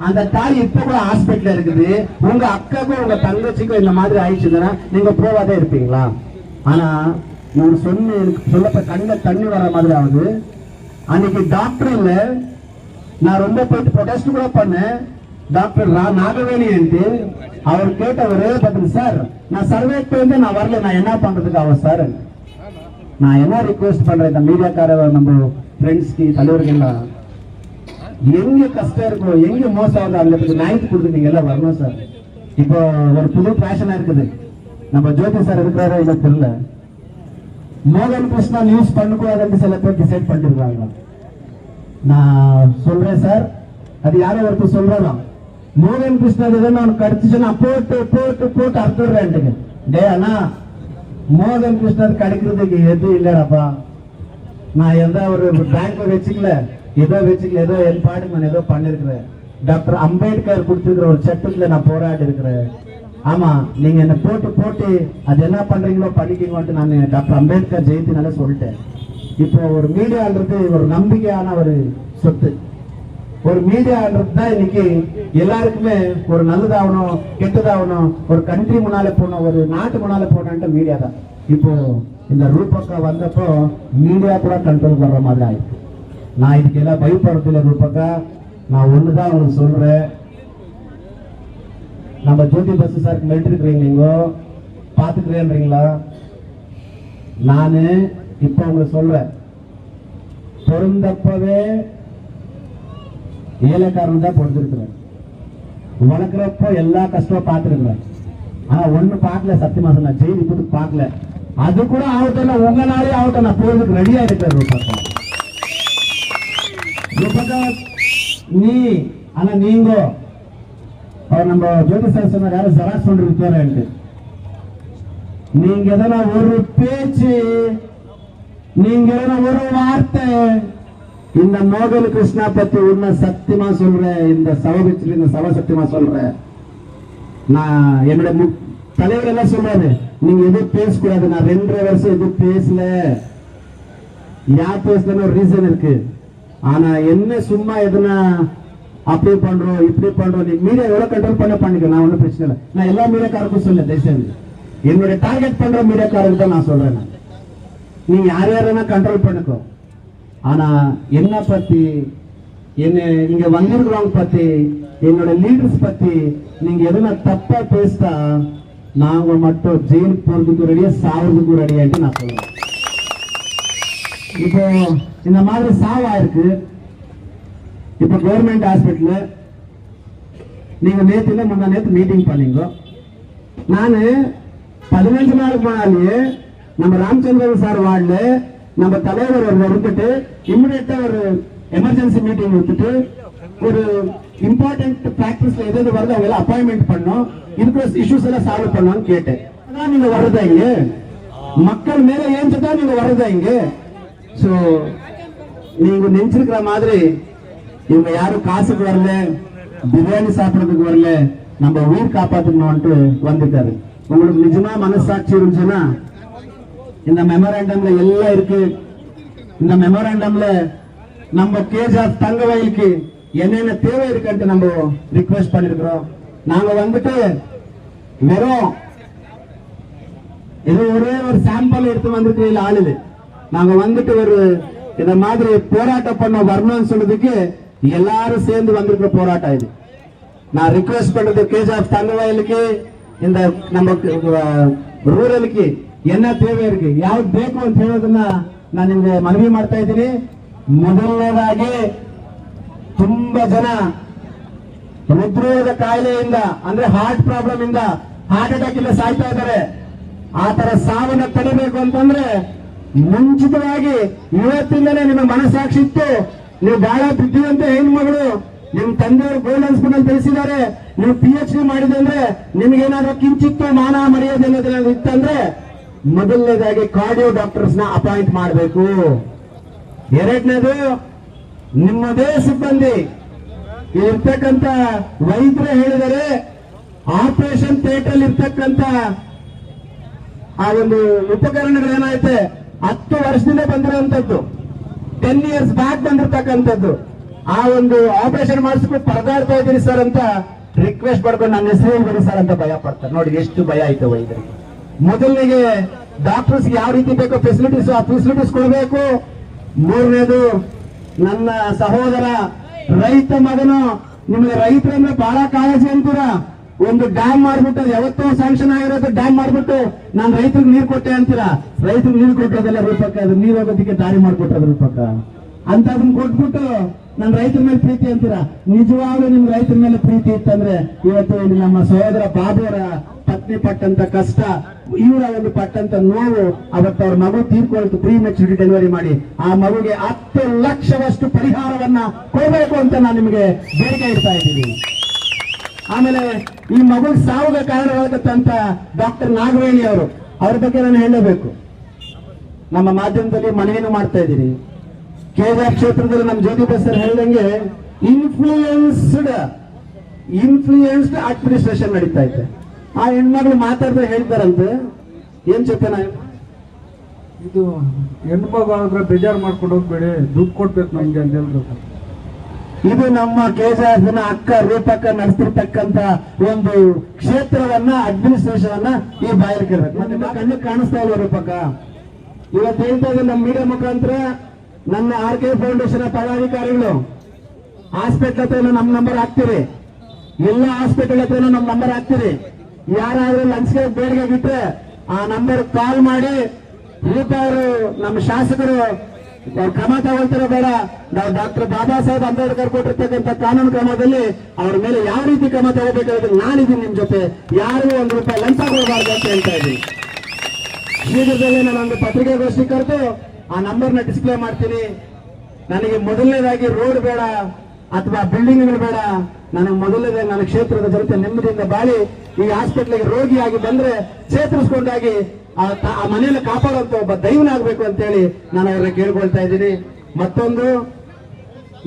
Speaker 3: அந்த தாய் இப்ப கூட ஹாஸ்பிட்டல் இருக்குது. உங்க அக்காக்கும் உங்க தங்கச்சிக்கும் இந்த மாதிரி ஆயிடுச்சுன்னா நீங்க போவாதே இருப்பீங்களா? ஆனா இவரு சொன்ன எனக்கு சொல்லப்ப கண்ண தண்ணி வர மாதிரி ஆகுது. அன்னைக்கு டாக்டர் இல்ல, நான் ரொம்ப போயிட்டு ப்ரொடெஸ்ட் கூட பண்ணேன். டாக்டர் நாகவேணி அவர் கேட்ட ஒரே பதில், சார் நான் சர்வேக்கு வந்து நான் வரல, நான் என்ன பண்றதுக்கு ஆகும் சார்? நான் என்ன ரிக்வெஸ்ட் பண்றேன் இந்த மீடியாக்கார நம்ம ஃப்ரெண்ட்ஸ்க்கு தலைவர்கள்லாம், எங்க கஷ்டம் இருக்கோ எங்க மோசம் ஆகுது அந்த நியாயத்து கொடுத்து நீங்க எல்லாம் வரணும் சார். இப்போ ஒரு புது பேஷனா இருக்குது, நம்ம ஜோதி சார் இருக்கிறாரு எனக்கு தெரியல, மோகன் கிருஷ்ணா நியூஸ் பண்ணக்கூடாதுன்னு சில பேர் டிசைட் பண்ணிருக்காங்க. நான் சொல்றேன் சார், அது யாரோ ஒருத்தர் சொல்றாராம், மோகன் கிருஷ்ணா எதாவது கடிச்சுன்னா போட்டு போட்டு போட்டு அறுத்துடுறேன். டே அண்ணா, மோகன் கிருஷ்ணா கிடைக்கிறதுக்கு எதுவும் இல்லடாப்பா. நான் எந்த ஒரு பேங்க் வச்சுக்கல, ஏதோ என் பாடு நான் ஏதோ பண்ணிருக்கிறேன். டாக்டர் அம்பேத்கர் கொடுத்திருக்கிற ஒரு சட்டத்துல நான் போராடி இருக்கிறேன். ஆமா, நீங்க என்ன போட்டு போட்டு அது என்ன பண்றீங்களோ பண்ணிக்கீங்கன்ட்டு நான் டாக்டர் அம்பேத்கர் ஜெயந்தினால சொல்லிட்டேன். இப்போ ஒரு மீடியான்றது ஒரு நம்பிக்கையான ஒரு சொத்து. ஒரு மீடியான்றது தான் இன்னைக்கு எல்லாருக்குமே ஒரு நல்லதாகணும் கெட்டதாகணும், ஒரு கண்ட்ரி முன்னால போகணும், ஒரு நாட்டு முன்னால போகணும்ட்டு மீடியா தான். இப்போ இந்த ரூபக்கா வந்தப்போ மீடியா கூட கண்ட்ரோல் வர்ற மாதிரி ஆயிடுச்சு. நான் இதுக்கு எல்லாம் பயப்படுறதுல ரூபக்கா, நான் ஒண்ணுதான் உங்களுக்கு சொல்றேன்,
Speaker 2: நம்ம ஜோதி பஸ் சாருக்கு மெரிட் இருக்கிறீங்களோ பார்த்துக்கிறேன்றீங்களா? நான் இப்போ உங்களுக்கு சொல்றேன், பிறந்தப்பவே ஏழைக்காரன் தான் பொறுத்திருக்கிறேன். வளர்க்குறப்போ எல்லா கஷ்டமும் பார்த்துருக்குறேன். ஆனா ஒண்ணு பார்க்கல, சத்தியமா சொன்ன ஜெயிலுக்கு போட்டு பார்க்கல. அது கூட ஆகட்டும், உங்களாலே ஆகட்டும், நான் போறதுக்கு ரெடியா இருக்கிறேன். நீ ஆனா நீங்க அவர் நம்ம ஜோதி சார் சொன்னார், யாரும் ஜெராக்ஸ் கொண்டு இருப்பாரு. நீங்க எதனா ஒரு பேச்சு, நீங்க எதனா ஒரு வார்த்தை இந்த மோகன் கிருஷ்ணா பத்தி உண்மை சத்தியமா சொல்றேன், இந்த சபை சத்தியமா சொல்றேன். நான் என்னோட தலைவர் எல்லாம் சொல்றாரு, நீங்க எதுவும் பேசக்கூடாது. நான் 2.5 வருஷம் எதுவும் பேசல. யார் பேசலன்னு ஒரு ரீசன் இருக்கு. ஆனா என்ன சும்மா எதுனா அப்படி பண்றோம் இப்படி பண்றோம், நீ மீடியா எவ்வளவு கண்ட்ரோல் பண்ணிக்க, நான் ஒன்னும் பிரச்சனை இல்லை. நான் எல்லா மீடியாக்காருக்கும் சொல்ல தயவுசெய்து, என்னுடைய டார்கெட் பண்ற மீடியாக்காரருக்கு தான் நான் சொல்றேன். நீங்க யார் யாரா கண்ட்ரோல் பண்ணிக்கோ. ஆனா என்ன பத்தி, என்ன இங்க வந்திருக்கிறவங்க பத்தி, என்னோட லீடர்ஸ் பத்தி நீங்க எதுனா தப்பா பேசிட்டா நாங்க மட்டும் ஜெயிலுக்கு போறதுக்கு ரெடியா, சாவதுக்கு ரெடியாட்டு நான் சொல்றேன். இப்போ இந்த மாதிரி சாவா இருக்கு. இப்ப கவர்மெண்ட் ஹாஸ்பிட்டல் நீங்க நேத்துல முன்னா நேத்து மீட்டிங் பண்ணீங்க. நானு 15 நாளுக்கு முன்னாலே நம்ம ராமச்சந்திரன் சார் வார்டுல நம்ம தலைவர் இருந்துட்டு இமிடியேட்டா ஒரு எமர்ஜென்சி மீட்டிங் விட்டுட்டு ஒரு இம்பார்ட்டன்ட் பிராக்டிஸ்ல எது வருது அவங்க அப்பாயின்மெண்ட் பண்ணோம், இருக்கிற இஷ்யூஸ் எல்லாம் சால்வ் பண்ணோம்னு கேட்டேன். அதான் நீங்க வர்றதா இங்க, மக்கள் மேல ஏஞ்சுதான் நீங்க வர்றதா இங்க. சோ நீங்க நினைச்சிருக்கிற மாதிரி இவங்க யாரும் காசுக்கு வரல, பிரியாணி சாப்பிடறதுக்கு வரல, நம்ம உயிர் காப்பாற்றணும்ட்டு வந்துட்டாரு. உங்களுக்கு நிஜமா மனசாட்சி இருந்துச்சுன்னா இந்த மெமோராண்டம்ல எல்லாம் இருக்கு. இந்த மெமோராண்டம்ல நம்ம கேஜாப் தங்கவயலுக்கு என்னென்ன தேவை இருக்குன்ட்டு நம்ம ரிக்வெஸ்ட் பண்ணிருக்கிறோம். நாங்க வந்துட்டு வெறும் ஏதோ ஒரே ஒரு சாம்பிள் எடுத்து வந்துட்டு ஆளுது. நாங்க வந்துட்டு ஒரு இந்த மாதிரி போராட்டம் பண்ண வரணும்னு சொல்றதுக்கு எல்லாரும் சேர்ந்து வந்திருக்கிற போராட்டம் இது. நான் ரிக்வெஸ்ட் பண்றது கேஜாப் தங்கவயலுக்கு, இந்த ನಮ್ಮ ರೂರಲ್ಗೆ ಏನ ತೇವೆ ಇருக்கு ಯಾವ್ದು ಬೇಕು ಅಂತ ಹೇಳೋದನ್ನ ನಾನು ನಿಮಗೆ ಮನವಿ ಮಾಡ್ತಾ ಇದ್ದೀನಿ. ಮೊದಲನೇದಾಗಿ ತುಂಬಾ ಜನ ಹೃದ್ರೋಗದ ಕಾಯಿಲೆಯಿಂದ ಅಂದ್ರೆ ಹಾರ್ಟ್ ಪ್ರಾಬ್ಲಮ್ ಇಂದ ಹಾರ್ಟ್ ಅಟ್ಯಾಕ್ ಇಂದ ಸಾಯ್ತಾ ಇದ್ದಾರೆ. ಆ ತರ ಸಾವನ್ನ ತಡಿಬೇಕು ಅಂತಂದ್ರೆ ಮುಂಚಿತವಾಗಿ ಇವತ್ತಿಂದಲೇ ನಿಮ್ಮ ಮನಸ್ಸಾಕ್ಷಿ ಇತ್ತು. ನೀವು ಬಹಳ ಬುದ್ಧಿವಂತ ಹೆಣ್ಮಗಳು, ನಿಮ್ ತಂದೆಯವರು ಗೋಲ್ಡನ್ ಸ್ಪೂನ್ ಅಲ್ಲಿ ತಿಳಿಸಿದ್ದಾರೆ. ನೀವು PhD ಮಾಡಿದೆ ಅಂದ್ರೆ ನಿಮ್ಗೇನಾದ್ರೂ ಕಿಂಚಿತ್ತು ಮಾನ ಮರ್ಯಾದೆ ಅನ್ನೋದೇನಾದ್ರು ಇತ್ತಂದ್ರೆ ಮೊದಲನೇದಾಗಿ ಕಾರ್ಡಿಯೋ ಡಾಕ್ಟರ್ಸ್ ನ ಅಪಾಯಿಂಟ್ ಮಾಡಬೇಕು. ಎರಡನೇದು ನಿಮ್ಮದೇ ಸಿಬ್ಬಂದಿ ಇರ್ತಕ್ಕಂತ ವೈದ್ಯರು ಹೇಳಿದರೆ ಆಪರೇಷನ್ ಥಿಯೇಟರ್ ಇರ್ತಕ್ಕಂತ ಆ ಒಂದು ಉಪಕರಣಗಳೇನಾಯ್ತೆ 10 ವರ್ಷದಿಂದ ಬಂದಿರುವಂತದ್ದು, 10 years ಬ್ಯಾಕ್ ಬಂದಿರ್ತಕ್ಕಂಥದ್ದು. ಆ ಒಂದು ಆಪರೇಷನ್ ಮಾಡಿಸ್ಕೊಂಡು ಪರದಾಡ್ತಾ ಇದ್ದೀರಿ ಸರ್ ಅಂತ ರಿಕ್ವೆಸ್ಟ್ ಮಾಡ್ಕೊಂಡು ನನ್ನ ಹೆಸರು ಬರೀ ಸರ್ ಅಂತ ಭಯ ಪಡ್ತಾರೆ. ನೋಡಿ ಎಷ್ಟು ಭಯ ಆಯ್ತು ವೈದ್ಯರಿಗೆ. ಮೊದಲನಿಗೆ ಡಾಕ್ಟರ್ಸ್ ಯಾವ ರೀತಿ ಬೇಕೋ ಫೆಸಿಲಿಟೀಸ್ ಆ ಫೆಸಿಲಿಟೀಸ್ ಕೊಡಬೇಕು. ಮೂರನೇದು ನನ್ನ ಸಹೋದರ ರೈತ ಮಗನು, ನಿಮಗೆ ರೈತರಂದ್ರೆ ಬಹಳ ಕಾಳಜಿ ಅಂತೀರಾ. ಒಂದು ಡ್ಯಾಮ್ ಮಾಡ್ಬಿಟ್ಟು ಯಾವತ್ತೋ ಸ್ಯಾಂಕ್ಷನ್ ಆಗಿರೋದು ಡ್ಯಾಮ್ ಮಾಡ್ಬಿಟ್ಟು ನಾನು ರೈತರಿಗೆ ನೀರು ಕೊಟ್ಟೆ ಅಂತೀರಾ. ರೈತರಿಗೆ ನೀರು ಕೊಟ್ಟೋದೆಲ್ಲ ರೂಪಕ್ಕ, ಅದು ನೀರು ಹೋಗೋದಕ್ಕೆ ದಾರಿ ಮಾಡ್ಕೊಟ್ಟೋದು ರೂಪಕ್ಕ ಅಂತ ಅದನ್ನ ಕೊಟ್ಬಿಟ್ಟು ನನ್ನ ರೈತರ ಮೇಲೆ ಪ್ರೀತಿ ಅಂತೀರಾ. ನಿಜವಾಗ್ಲೂ ನಿಮ್ ರೈತರ ಮೇಲೆ ಪ್ರೀತಿ ಇತ್ತಂದ್ರೆ ಇವತ್ತು ಇಲ್ಲಿ ನಮ್ಮ ಸಹೋದರ ಬಾಬುವರ ಪತ್ನಿ ಪಟ್ಟಂತ ಕಷ್ಟ, ಇವರ ಒಂದು ಪಟ್ಟಂತ ನೋವು, ಅವತ್ತು ಅವ್ರ ಮಗು ತೀರ್ಕೊಳ್ತು ಪ್ರೀ ಮೆಚುರಿಟಿ ಡೆಲಿವರಿ ಮಾಡಿ, ಆ ಮಗುಗೆ 10 ಲಕ್ಷವಷ್ಟು ಪರಿಹಾರವನ್ನ ಕೊಡಬೇಕು ಅಂತ ನಾನು ನಿಮಗೆ ಬೇಡಿಕೆ ಇಡ್ತಾ ಇದ್ದೀನಿ. ಆಮೇಲೆ ಈ ಮಗು ಸಾವಿಗೆ ಕಾರಣವಾಗತ್ತಂತ ಡಾಕ್ಟರ್ ನಾಗವೇಣಿ ಅವರು, ಅವ್ರ ಬಗ್ಗೆ ನಾನು ಹೇಳಬೇಕು. ನಮ್ಮ ಮಾಧ್ಯಮದಲ್ಲಿ ಮನವಿಯನ್ನು ಮಾಡ್ತಾ ಇದ್ದೀನಿ. ಕೆಆರ್ ಕ್ಷೇತ್ರದಲ್ಲಿ ನಮ್ಮ ಜ್ಯೋತಿ ಬಸರ್ ಹೇಳಿದಂಗೆ ಇನ್ಫ್ಲೂಯೆನ್ಸ್ಡ್ ಅಡ್ಮಿನಿಸ್ಟ್ರೇಷನ್ ನಡೀತಾ ಇದೆ. ಆ ಹೆಣ್ಮಗಳು ಮಾತಾಡಿದ್ರೆ ಹೇಳ್ತಾರಂತೆ, ಏನ್ ಚೆಪ್ಪನ
Speaker 6: ಇದು ಹೆಣ್ಮಗಳು ಬೇಜಾರು ಮಾಡ್ಕೊಂಡು ಹೋಗ್ಬೇಡಿ, ದುಡ್ಡು ಕೊಡ್ಬೇಕು ನಮ್ಗೆ ಅಂತ ಹೇಳಿದ್ರು.
Speaker 2: ಇದು ನಮ್ಮ ಕೆಜಾರ್ನ ಅಕ್ಕ ರೂಪಕ್ಕ ನಡೆಸ್ತಿರ್ತಕ್ಕಂತ ಒಂದು ಕ್ಷೇತ್ರವನ್ನ ಅಡ್ಮಿನಿಸ್ಟ್ರೇಷನ್ ಅನ್ನ ಈ ಬಾಯಲ್ಲಿ ಕೇಳಬೇಕು. ಮತ್ತೆ ಕಣ್ಣು ಕಾಣಿಸ್ತಾ ಇಲ್ಲ ರೂಪಕ್ಕ. ಇವತ್ತು ಹೇಳ್ತಾ ಇದ್ದಾರೆ ನಮ್ಮ ಮೀಡಿಯಾ ಮುಖಾಂತರ, ನನ್ನ RK ಫೌಂಡೇಶನ್ ಪದಾಧಿಕಾರಿಗಳು ಹಾಸ್ಪಿಟಲ್ ಹತ್ರ ನಮ್ಮ ನಂಬರ್ ಹಾಕ್ತೀರಿ. ಎಲ್ಲ ಹಾಸ್ಪಿಟಲ್ ಹತ್ರ ನಮ್ಮ ನಂಬರ್ ಹಾಕ್ತೀರಿ. ಯಾರಾದ್ರೂ ಲಂಚ್ಗೆ ಬೇಡಿಕೆ ಬಿಟ್ರೆ ಆ ನಂಬರ್ ಕಾಲ್ ಮಾಡಿ ಅವರು ನಮ್ಮ ಶಾಸಕರು ಕ್ರಮ ತಗೊಳ್ತಾರೆ ಬೇಡ, ನಾವು ಡಾಕ್ಟರ್ ಬಾಬಾ ಸಾಹೇಬ್ ಅಂಬೇಡ್ಕರ್ ಕೊಟ್ಟಿರ್ತಕ್ಕಂಥ ಕಾನೂನು ಕ್ರಮದಲ್ಲಿ ಅವ್ರ ಮೇಲೆ ಯಾವ ರೀತಿ ಕ್ರಮ ತಗೋಬೇಕಾದ್ರೆ ನಾನಿದ್ದೀನಿ ನಿಮ್ ಜೊತೆ, ಯಾರಿಗೂ ₹1 ಲಂಚ ಕೊಡಬಾರ್ದು ಅಂತ ಹೇಳ್ತಾ ಇದ್ದೀನಿ. ಶೀಘ್ರದಲ್ಲೇ ನಾನೊಂದು ಪತ್ರಿಕಾಗೋಷ್ಠಿ ಕರೆದು ಆ ನಂಬರ್ನ ಡಿಸ್ಪ್ಲೇ ಮಾಡ್ತೀನಿ. ನನಗೆ ಮೊದಲನೇದಾಗಿ ರೋಡ್ ಬೇಡ ಅಥವಾ ಬಿಲ್ಡಿಂಗ್ಗಳು ಬೇಡ, ನನಗೆ ಮೊದಲನೇದಾಗಿ ನನ್ನ ಕ್ಷೇತ್ರದ ಜನತೆ ನೆಮ್ಮದಿಯಿಂದ ಬಾಳಿ ಈ ಹಾಸ್ಪಿಟ್ಲಿಗೆ ರೋಗಿಯಾಗಿ ಬಂದ್ರೆ ಚೇತರಿಸ್ಕೊಂಡಾಗಿ ಆ ಮನೆಯನ್ನು ಕಾಪಾಡುವಂತ ಒಬ್ಬ ದೈವನಾಗಬೇಕು ಅಂತ ಹೇಳಿ ನಾನು ಅವ್ರನ್ನ ಕೇಳ್ಕೊಳ್ತಾ ಇದ್ದೀನಿ. ಮತ್ತೊಂದು,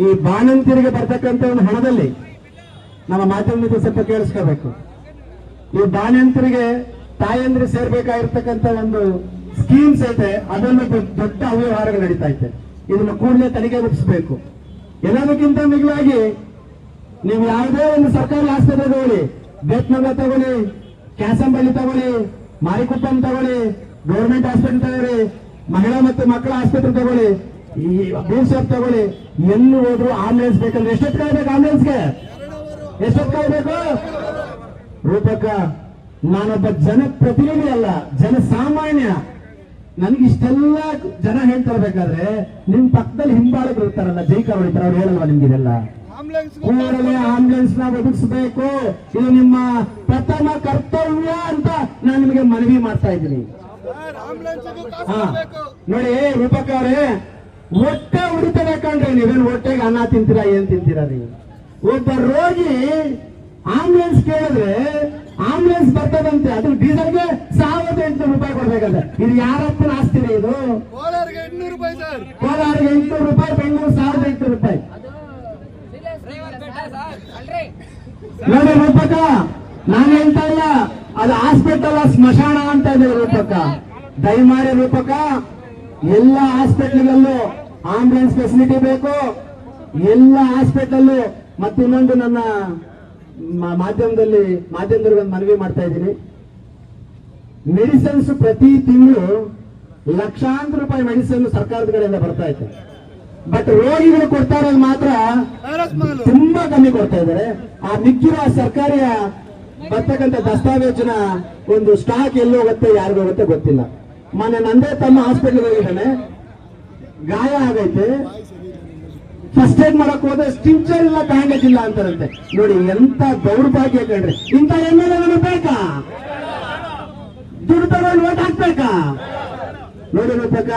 Speaker 2: ಈ ಬಾಣಂತಿರಿಗೆ ಬರ್ತಕ್ಕಂಥ ಒಂದು ಹಣದಲ್ಲಿ ನಮ್ಮ ಮಾಧ್ಯಮದಿಂದ ಸ್ವಲ್ಪ ಕೇಳಿಸ್ಕೋಬೇಕು. ಈ ಬಾಣಂತರಿಗೆ ತಾಯಂದ್ರೆ ಸೇರ್ಬೇಕಾಗಿರ್ತಕ್ಕಂಥ ಒಂದು ಸ್ಕೀಮ್ಸ್ ಐತೆ, ಅದನ್ನು ದೊಡ್ಡ ಅವ್ಯವಹಾರಗಳು ನಡೀತಾ ಐತೆ. ಇದನ್ನು ಕೂಡಲೇ ತನಿಖೆಗೊಳಿಸಬೇಕು. ಎಲ್ಲದಕ್ಕಿಂತ ಮಿಗಿಲಾಗಿ ನೀವು ಯಾವುದೇ ಒಂದು ಸರ್ಕಾರಿ ಆಸ್ಪತ್ರೆ ತಗೊಳ್ಳಿ, ಬೇತ್ನಗರ್ ತಗೊಳ್ಳಿ, ಕ್ಯಾಸಂಬಳ್ಳಿ ತಗೊಳ್ಳಿ, ಮಾರಿಕುಪ್ಪಂ ತಗೊಳ್ಳಿ, ಗೌರ್ಮೆಂಟ್ ಹಾಸ್ಪಿಟಲ್ ತಗೊಳ್ಳಿ, ಮಹಿಳಾ ಮತ್ತು ಮಕ್ಕಳ ಆಸ್ಪತ್ರೆ ತಗೊಳ್ಳಿ, ಈ ಬೀರ್ಶಾಪ್ ತಗೊಳ್ಳಿ, ಎಲ್ಲಿ ಹೋದ್ರು ಆಂಬುಲೆನ್ಸ್ ಬೇಕಂದ್ರೆ ಎಷ್ಟೊತ್ತು ಕಾಯ್ಬೇಕು? ಆಂಬುಲೆನ್ಸ್ಗೆ ಎಷ್ಟೊತ್ತು ಕಾಯ್ಬೇಕು? ರೂಪಕ್ಕ, ನಾನೊಬ್ಬ ಜನಪ್ರತಿನಿಧಿ ಅಲ್ಲ, ಜನಸಾಮಾನ್ಯ. ನನಗಿಷ್ಟೆಲ್ಲ ಜನ ಹೇಳ್ತಾ ಇರ್ಬೇಕಾದ್ರೆ ನಿಮ್ ಪಕ್ಕದಲ್ಲಿ ಹಿಂಬಾಳಕರು ಇರ್ತಾರಲ್ಲ, ಜೈಕಾರ ಹೊಡಿತಾರೆ, ಅವ್ರು ಹೇಳಲ್ವಾ ನಿಮ್ಗಿದೆಲ್ಲ? ಕೂಡಲೇ ಆಂಬುಲೆನ್ಸ್ ನ ಒದಗಿಸಬೇಕು, ಇದು ನಿಮ್ಮ ಪ್ರಥಮ ಕರ್ತವ್ಯ ಅಂತ ನಾನು ನಿಮಗೆ ಮನವಿ ಮಾಡ್ತಾ ಇದ್ದೀನಿ. ನೋಡಿ ರೂಪಕ್ಕ ಅವರೇ, ಹೊಟ್ಟೆ ಉಡಿತದೆ ಕಣ್ರಿ, ನೀವೇನು ಹೊಟ್ಟೆಗೆ ಅನ್ನ ತಿಂತೀರಾ, ಏನ್ ತಿಂತೀರಾ ನೀವು? ಒಬ್ಬ ರೋಗಿ ಆಂಬುಲೆನ್ಸ್ ಕೇಳಿದ್ರೆ ಆಂಬುಲೆನ್ಸ್ ಬರ್ತದಂತೆ, ಅದು ಡೀಸೆಲ್ಗೆ ₹1,800 ಕೊಡ್ಬೇಕಂತೆ. ಇದು ಯಾರಪ್ಪನ ಆಸ್ತಿರಿ? ಇದು ಕೋಲಾರಿಗೆ ₹800 ಸರ್, ಕೋಲಾರಿಗೆ ₹800, ಬೆಂಗಳೂರು ₹1,800. ನೋಡಿ ರೂಪಕ್ಕ, ನಾನು ಹೇಳ್ತಾ ಇಲ್ಲ, ಅದು ಹಾಸ್ಪಿಟಲ್ ಸ್ಮಶಾನ ಅಂತ ಇದೆ ರೂಪಕ್ಕ. ದಯಮಾಡಿ ರೂಪಕ್ಕ, ಎಲ್ಲ ಹಾಸ್ಪಿಟಲ್ಗಳಲ್ಲೂ ಆಂಬುಲೆನ್ಸ್ ಫೆಸಿಲಿಟಿ ಬೇಕು, ಎಲ್ಲ ಹಾಸ್ಪಿಟಲ್. ಮತ್ತೆ ಇನ್ನೊಂದು ನನ್ನ ಮಾಧ್ಯಮದವ್ರಿಗೆ ಒಂದು ಮನವಿ ಮಾಡ್ತಾ ಇದ್ದೀನಿ. ಮೆಡಿಸಿನ್ಸ್ ಪ್ರತಿ ತಿಂಗಳು ಲಕ್ಷಾಂತರ ರೂಪಾಯಿ ಮೆಡಿಸಿನ್ ಸರ್ಕಾರದ ಕಡೆಯಿಂದ ಬರ್ತಾ ಇದೆ. ಬಟ್ ರೋಗಿಗಳು ಕೊಡ್ತಾ ಇರೋದು ಮಾತ್ರ ತುಂಬಾ ಕಮ್ಮಿ ಕೊಡ್ತಾ ಇದ್ದಾರೆ. ಆ ಮಿಕ್ಕಿರೋ ಸರ್ಕಾರಿಯ ಬರ್ತಕ್ಕಂಥ ದಸ್ತಾವೇಜಿನ ಒಂದು ಸ್ಟಾಕ್ ಎಲ್ಲಿ ಹೋಗುತ್ತೆ, ಯಾರಿಗೂ ಹೋಗುತ್ತೆ ಗೊತ್ತಿಲ್ಲ. ಮೊನ್ನೆ ನಂದೇ ತಮ್ಮ ಹಾಸ್ಪಿಟಲ್ ಹೋಗಿದ್ದಾನೆ, ಗಾಯ ಆಗೈತೆ, ಫಸ್ಟ್ ಏಡ್ ಮಾಡಕ್ ಹೋದ್ರೆ ಸ್ಟಿಂಚರ್ ಇಲ್ಲ, ಬ್ಯಾಂಡೇಜ್ ಇಲ್ಲ ಅಂತಾರಂತೆ. ನೋಡಿ ಎಂತ ದೌರ್ಭಾಗ್ಯ ಕಣ್ರಿ. ಇಂಥ MLA ಬೇಕಾ? ದುಡ್ಡು ತಗೊಂಡು ಓಟ್ ಹಾಕ್ಬೇಕಾ? ನೋಡಿ ರೂಪಕ್ಕ,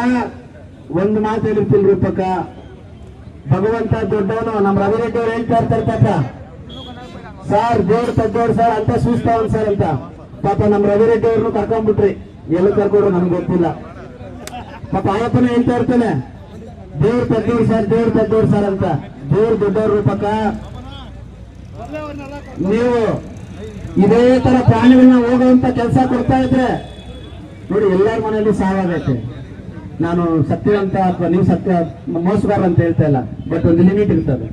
Speaker 2: ಒಂದು ಮಾತು ಹೇಳಿರ್ತೀನಿ ರೂಪಕ್ಕ, ಭಗವಂತ ದೊಡ್ಡವನು. ನಮ್ಮ ರವಿರೆಡ್ಡಿ ಅವ್ರು ಹೇಳ್ತಾ ಇರ್ತಾರೆ ಪಾಪ, ಸರ್ ದೇವ್ರು ತದ್ದವ್ರು ಸರ್ ಅಂತ ಸೂಸ್ತಾವನ್ ಸರ್ ಅಂತ. ಪಾಪ ನಮ್ಮ ರವಿರೆಡ್ಡಿ ಅವ್ರನ್ನು ಕರ್ಕೊಂಡ್ಬಿಟ್ರಿ, ಎಲ್ಲ ಕರ್ಕೊಂಡ್ರು ನಮ್ಗೆ ಗೊತ್ತಿಲ್ಲ. ಪಾಪ ಆಯಪ್ಪನ ಹೇಳ್ತಾ ಇರ್ತಾನೆ, ದೇವ್ರು ತದ್ದವ್ರು ಸರ್, ದೇವ್ರು ತದ್ದವ್ರು ಸರ್ ಅಂತ. ದೇವ್ರು ದೊಡ್ಡವ್ರ ರೂಪಕ್ಕ. ನೀವು ಇದೇ ತರ ಪ್ರಾಣಿಗಳನ್ನ ಹೋಗುವಂತ ಕೆಲಸ ಕೊಡ್ತಾ ಇದ್ರೆ ನೋಡಿ, ಎಲ್ಲರ ಮನೆಯಲ್ಲಿ ಸಾವಾಗೈತೆ. ನಾನು ಸತ್ಯವಂತ ಅಥವಾ ನೀವು ಸತ್ಯ ಮೋಸಗಾರ ಅಂತ ಹೇಳ್ತಾ ಇಲ್ಲ, ಬಟ್ ಒಂದು ಲಿಮಿಟ್ ಇರ್ತದೆ.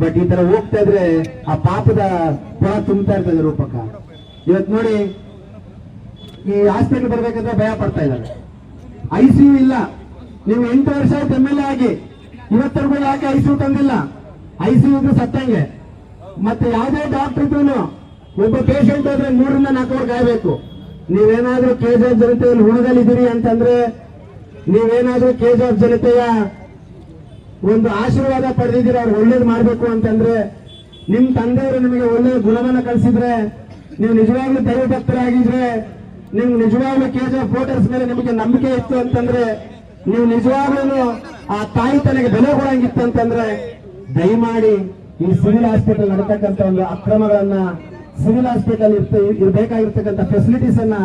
Speaker 2: ಬಟ್ ಈ ತರ ಹೋಗ್ತಾ ಇದ್ರೆ ಆ ಪಾಪದ ಪುರ ತುಂಬ್ತಾ ಇರ್ತದೆ ರೂಪಕ್ಕ. ಇವತ್ತು ನೋಡಿ, ಈ ಹಾಸ್ಪಿಟಲ್ ಬರ್ಬೇಕಂದ್ರೆ ಭಯ ಪಡ್ತಾ ಇದ್ದಾರೆ. ICU ಇಲ್ಲ. ನೀವು 8 ವರ್ಷ ಆಯ್ತು MLA ಆಗಿ, ಇವತ್ತರೆಗೂ ಯಾಕೆ ICU ತಂದಿಲ್ಲ? ICU ಇದ್ರೆ ಸತ್ತಂಗೆ. ಮತ್ತೆ ಯಾವುದೇ ಡಾಕ್ಟರ್ ಇದ್ರು ಒಬ್ಬ ಪೇಷಂಟ್ ಹೋದ್ರೆ 3 ರಿಂದ 4 ವರ್ಷ ಕಾಯ್ಬೇಕು. ನೀವೇನಾದ್ರೂ KGF ಜನತೆಯಲ್ಲಿ ಹುಣದಲ್ಲಿದ್ದೀರಿ ಅಂತಂದ್ರೆ, ನೀವೇನಾದ್ರೂ KGF ಜನತೆಯ ಒಂದು ಆಶೀರ್ವಾದ ಪಡೆದಿದ್ದೀರಾ, ಅವ್ರು ಒಳ್ಳೇದು ಮಾಡ್ಬೇಕು ಅಂತಂದ್ರೆ, ನಿಮ್ ತಂದೆಯವರು ನಿಮಗೆ ಒಳ್ಳೆಯ ಗುಣವನ್ನ ಕಲಿಸಿದ್ರೆ, ನೀವು ನಿಜವಾಗ್ಲೂ ದೈವ ಭಕ್ತರಾಗಿದ್ರೆ, ನೀವು ನಿಜವಾಗ್ಲೂ KGF ವೋಟರ್ಸ್ ಮೇಲೆ ನಿಮಗೆ ನಂಬಿಕೆ ಇತ್ತು ಅಂತಂದ್ರೆ, ನೀವು ನಿಜವಾಗ್ಲೂ ಆ ತಾಯಿ ತನಗೆ ಬೆಲೆ ಕೊಡಂಗಿತ್ತು ಅಂತಂದ್ರೆ, ದಯಮಾಡಿ ಈ ಸಿವಿಲ್ ಹಾಸ್ಪಿಟಲ್ ನಡೀತಕ್ಕಂಥ ಒಂದು ಅಕ್ರಮಗಳನ್ನ, ಸಿವಿಲ್ ಹಾಸ್ಪಿಟಲ್ ಇರಬೇಕಾಗಿರ್ತಕ್ಕಂಥ ಫೆಸಿಲಿಟೀಸ್ ಅನ್ನ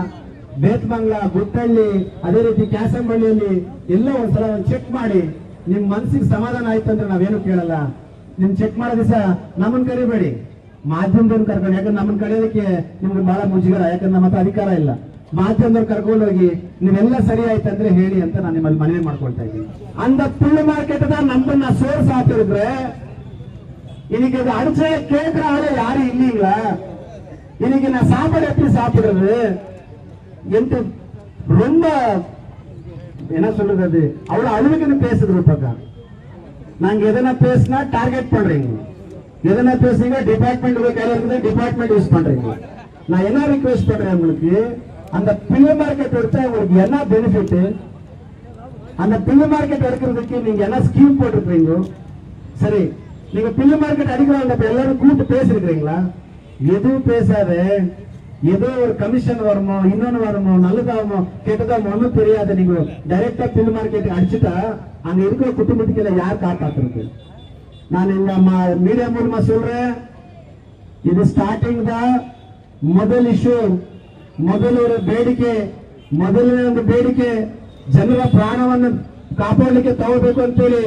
Speaker 2: ಬೇತ್ಮಂಗ್ಲ, ಗುಟ್ಟಳ್ಳಿ, ಅದೇ ರೀತಿ ಕ್ಯಾಸಂಬಳ್ಳಿಯಲ್ಲಿ ಎಲ್ಲ ಒಂದ್ಸಲ ಚೆಕ್ ಮಾಡಿ, ನಿಮ್ ಮನಸ್ಸಿಗೆ ಸಮಾಧಾನ ಆಯ್ತು ಅಂದ್ರೆ ನಾವೇನು ಕೇಳಲ್ಲ. ನಿಮ್ ಚೆಕ್ ಮಾಡೋ ದಿವಸ ನಮ್ಮನ್ನ ಕರಿಬೇಡಿ, ಮಾಧ್ಯಮದವ್ರನ್ನ ಕರ್ಕೊಂಡು. ಯಾಕಂದ್ರೆ ನಮ್ಮನ್ನ ಕರೆಯೋದಕ್ಕೆ ನಿಮ್ಗೆ ಬಹಳ ಮುಜುಗರ, ಯಾಕಂದ್ರೆ ನಮ್ಮ ಹತ್ರ ಅಧಿಕಾರ ಇಲ್ಲ. ಮಾಧ್ಯಮದವ್ರು ಕರ್ಕೊಂಡು ಹೋಗಿ ನೀವೆಲ್ಲ ಸರಿ ಆಯ್ತಂದ್ರೆ ಹೇಳಿ ಅಂತ ನಾನು ನಿಮ್ಮಲ್ಲಿ ಮನವಿ ಮಾಡ್ಕೊಳ್ತಾ ಇದ್ದೀನಿ. அந்த புள்ளு மார்க்கெட் தான் நம்ம சோர்ஸ் சாப்பிட்டுருக்கிறேன். இன்னைக்கு அது அடிச்ச கேட்கிற ஆளு யாரும் இல்லீங்களா? இன்னைக்கு நான் சாப்பாடு எப்படி சாப்பிடுறது என்று ரொம்ப என்ன சொல்றது, அது அவ்வளவு அழுகுன்னு பேசுது. பக்கம் நாங்க எதனா பேசினா டார்கெட் பண்றீங்க. எதனா பேசுங்க டிபார்ட்மெண்ட் கையில இருக்குது டிபார்ட்மெண்ட் யூஸ் பண்றீங்க. நான் என்ன ரிக்வெஸ்ட் பண்றேன் உங்களுக்கு, அந்த பில்லு மார்க்கெட் எடுத்தா உங்களுக்கு என்ன பெனிஃபிட், அந்த பில்லு மார்க்கெட் எடுக்கிறதுக்கு நீங்க என்ன ஸ்கீம் போட்டிருக்கீங்க? சரி, நீங்க பில்லு மார்க்கெட் அடிக்கிறவங்க எல்லாரும் கூப்பிட்டு பேசிருக்கிறீங்களா? எதுவும் பேசாத, ஏதோ ஒரு கமிஷன் வருமோ இன்னொன்னு வருமோ நல்லதாகுமோ கெட்டதாமோ ஒன்னும் தெரியாது. நீங்க டைரக்டா பில்லு மார்க்கெட் அடிச்சுட்டா அங்க இருக்கிற குடும்பத்துக்கு யார் காப்பாத்துறது? நான் இந்த மீடியா மூலமா சொல்றேன், ಇದು ಸ್ಟಾರ್ಟಿಂಗ್ ದ ಮೊದಲ ಇಶ್ಯೂ, ಮೊದಲ ಬೇಡಿಕೆ ಜನರ ಪ್ರಾಣವನ್ನು ಕಾಪಾಡಲಿಕ್ಕೆ ತಗೋಬೇಕು ಅಂತೇಳಿ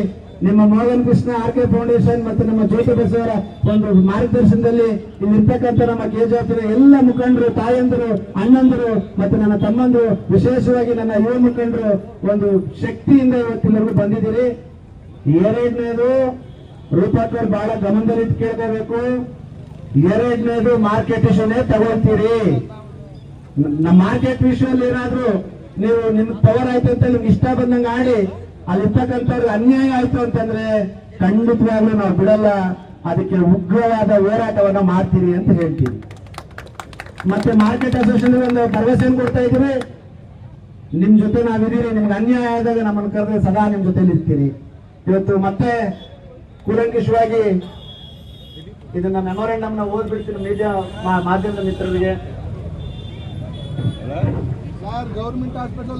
Speaker 2: ನಿಮ್ಮ ಮೋಹನ್ ಕೃಷ್ಣ ಆರ್.ಕೆ. ಫೌಂಡೇಶನ್ ಮತ್ತು ನಮ್ಮ ಜ್ಯೋತಿ ಬಸವರ ಒಂದು ಮಾರ್ಗದರ್ಶನದಲ್ಲಿ ಇಲ್ಲಿರ್ತಕ್ಕಂಥ ನಮ್ಮ ಕೆಜೆಎಫ್ನ ಎಲ್ಲ ಮುಖಂಡರು, ತಾಯಂದರು, ಅಣ್ಣಂದರು ಮತ್ತು ನನ್ನ ತಮ್ಮಂದರು, ವಿಶೇಷವಾಗಿ ನನ್ನ ಯುವ ಮುಖಂಡರು ಒಂದು ಶಕ್ತಿಯಿಂದ ಇವತ್ತಿನವರೆಗೂ ಬಂದಿದ್ದೀರಿ. ಎರಡನೇದು ರೂಪಾಕರ್ ಬಹಳ ಗಮನದಲ್ಲಿ ಕೇಳ್ಕೋಬೇಕು. ಎರಡನೇದು ಮಾರ್ಕೆಟ್ ಇಶ್ಯೂನೇ ತಗೊಳ್ತೀರಿ. ನಮ್ಮ ಮಾರ್ಕೆಟ್ ವಿಷಯದಲ್ಲಿ ಏನಾದ್ರು ನೀವು ನಿಮ್ ಪವರ್ ಆಯ್ತು ಅಂತ ನಿಮ್ಗೆ ಇಷ್ಟ ಬಂದಂಗೆ ಆಡಿ ಅಲ್ಲಿರ್ತಕ್ಕಂಥವ್ರಿಗೆ ಅನ್ಯಾಯ ಆಯ್ತು ಅಂತಂದ್ರೆ ಖಂಡಿತವಾಗ್ಲೂ ನಾವು ಬಿಡಲ್ಲ, ಅದಕ್ಕೆ ಉಗ್ರವಾದ ಹೋರಾಟವನ್ನ ಮಾಡ್ತೀರಿ ಅಂತ ಹೇಳ್ತೀವಿ. ಮತ್ತೆ ಮಾರ್ಕೆಟ್ ಅಸೋಸಿಯೇಷನ್ ಒಂದು ಭರವಸೆಯನ್ನು ಕೊಡ್ತಾ ಇದ್ದೀವಿ, ನಿಮ್ ಜೊತೆ ನಾವಿದ್ದೀರಿ, ನಿಮ್ಗೆ ಅನ್ಯಾಯ ಆದಾಗ ನಮ್ಮನ್ನು ಕರೆದ್ರೆ ಸದಾ ನಿಮ್ ಜೊತೆ ಇರ್ತೀರಿ. ಇವತ್ತು ಮತ್ತೆ ಕೂಲಂಕಷವಾಗಿ ಇದನ್ನ ಮೆಮೊರಾಂಡಮ್ ನ ಓದ್ಬಿಡ್ತೀನಿ ಮೀಡಿಯಾ ಮಾಧ್ಯಮದ ಮಿತ್ರರಿಗೆ.
Speaker 1: Government hospital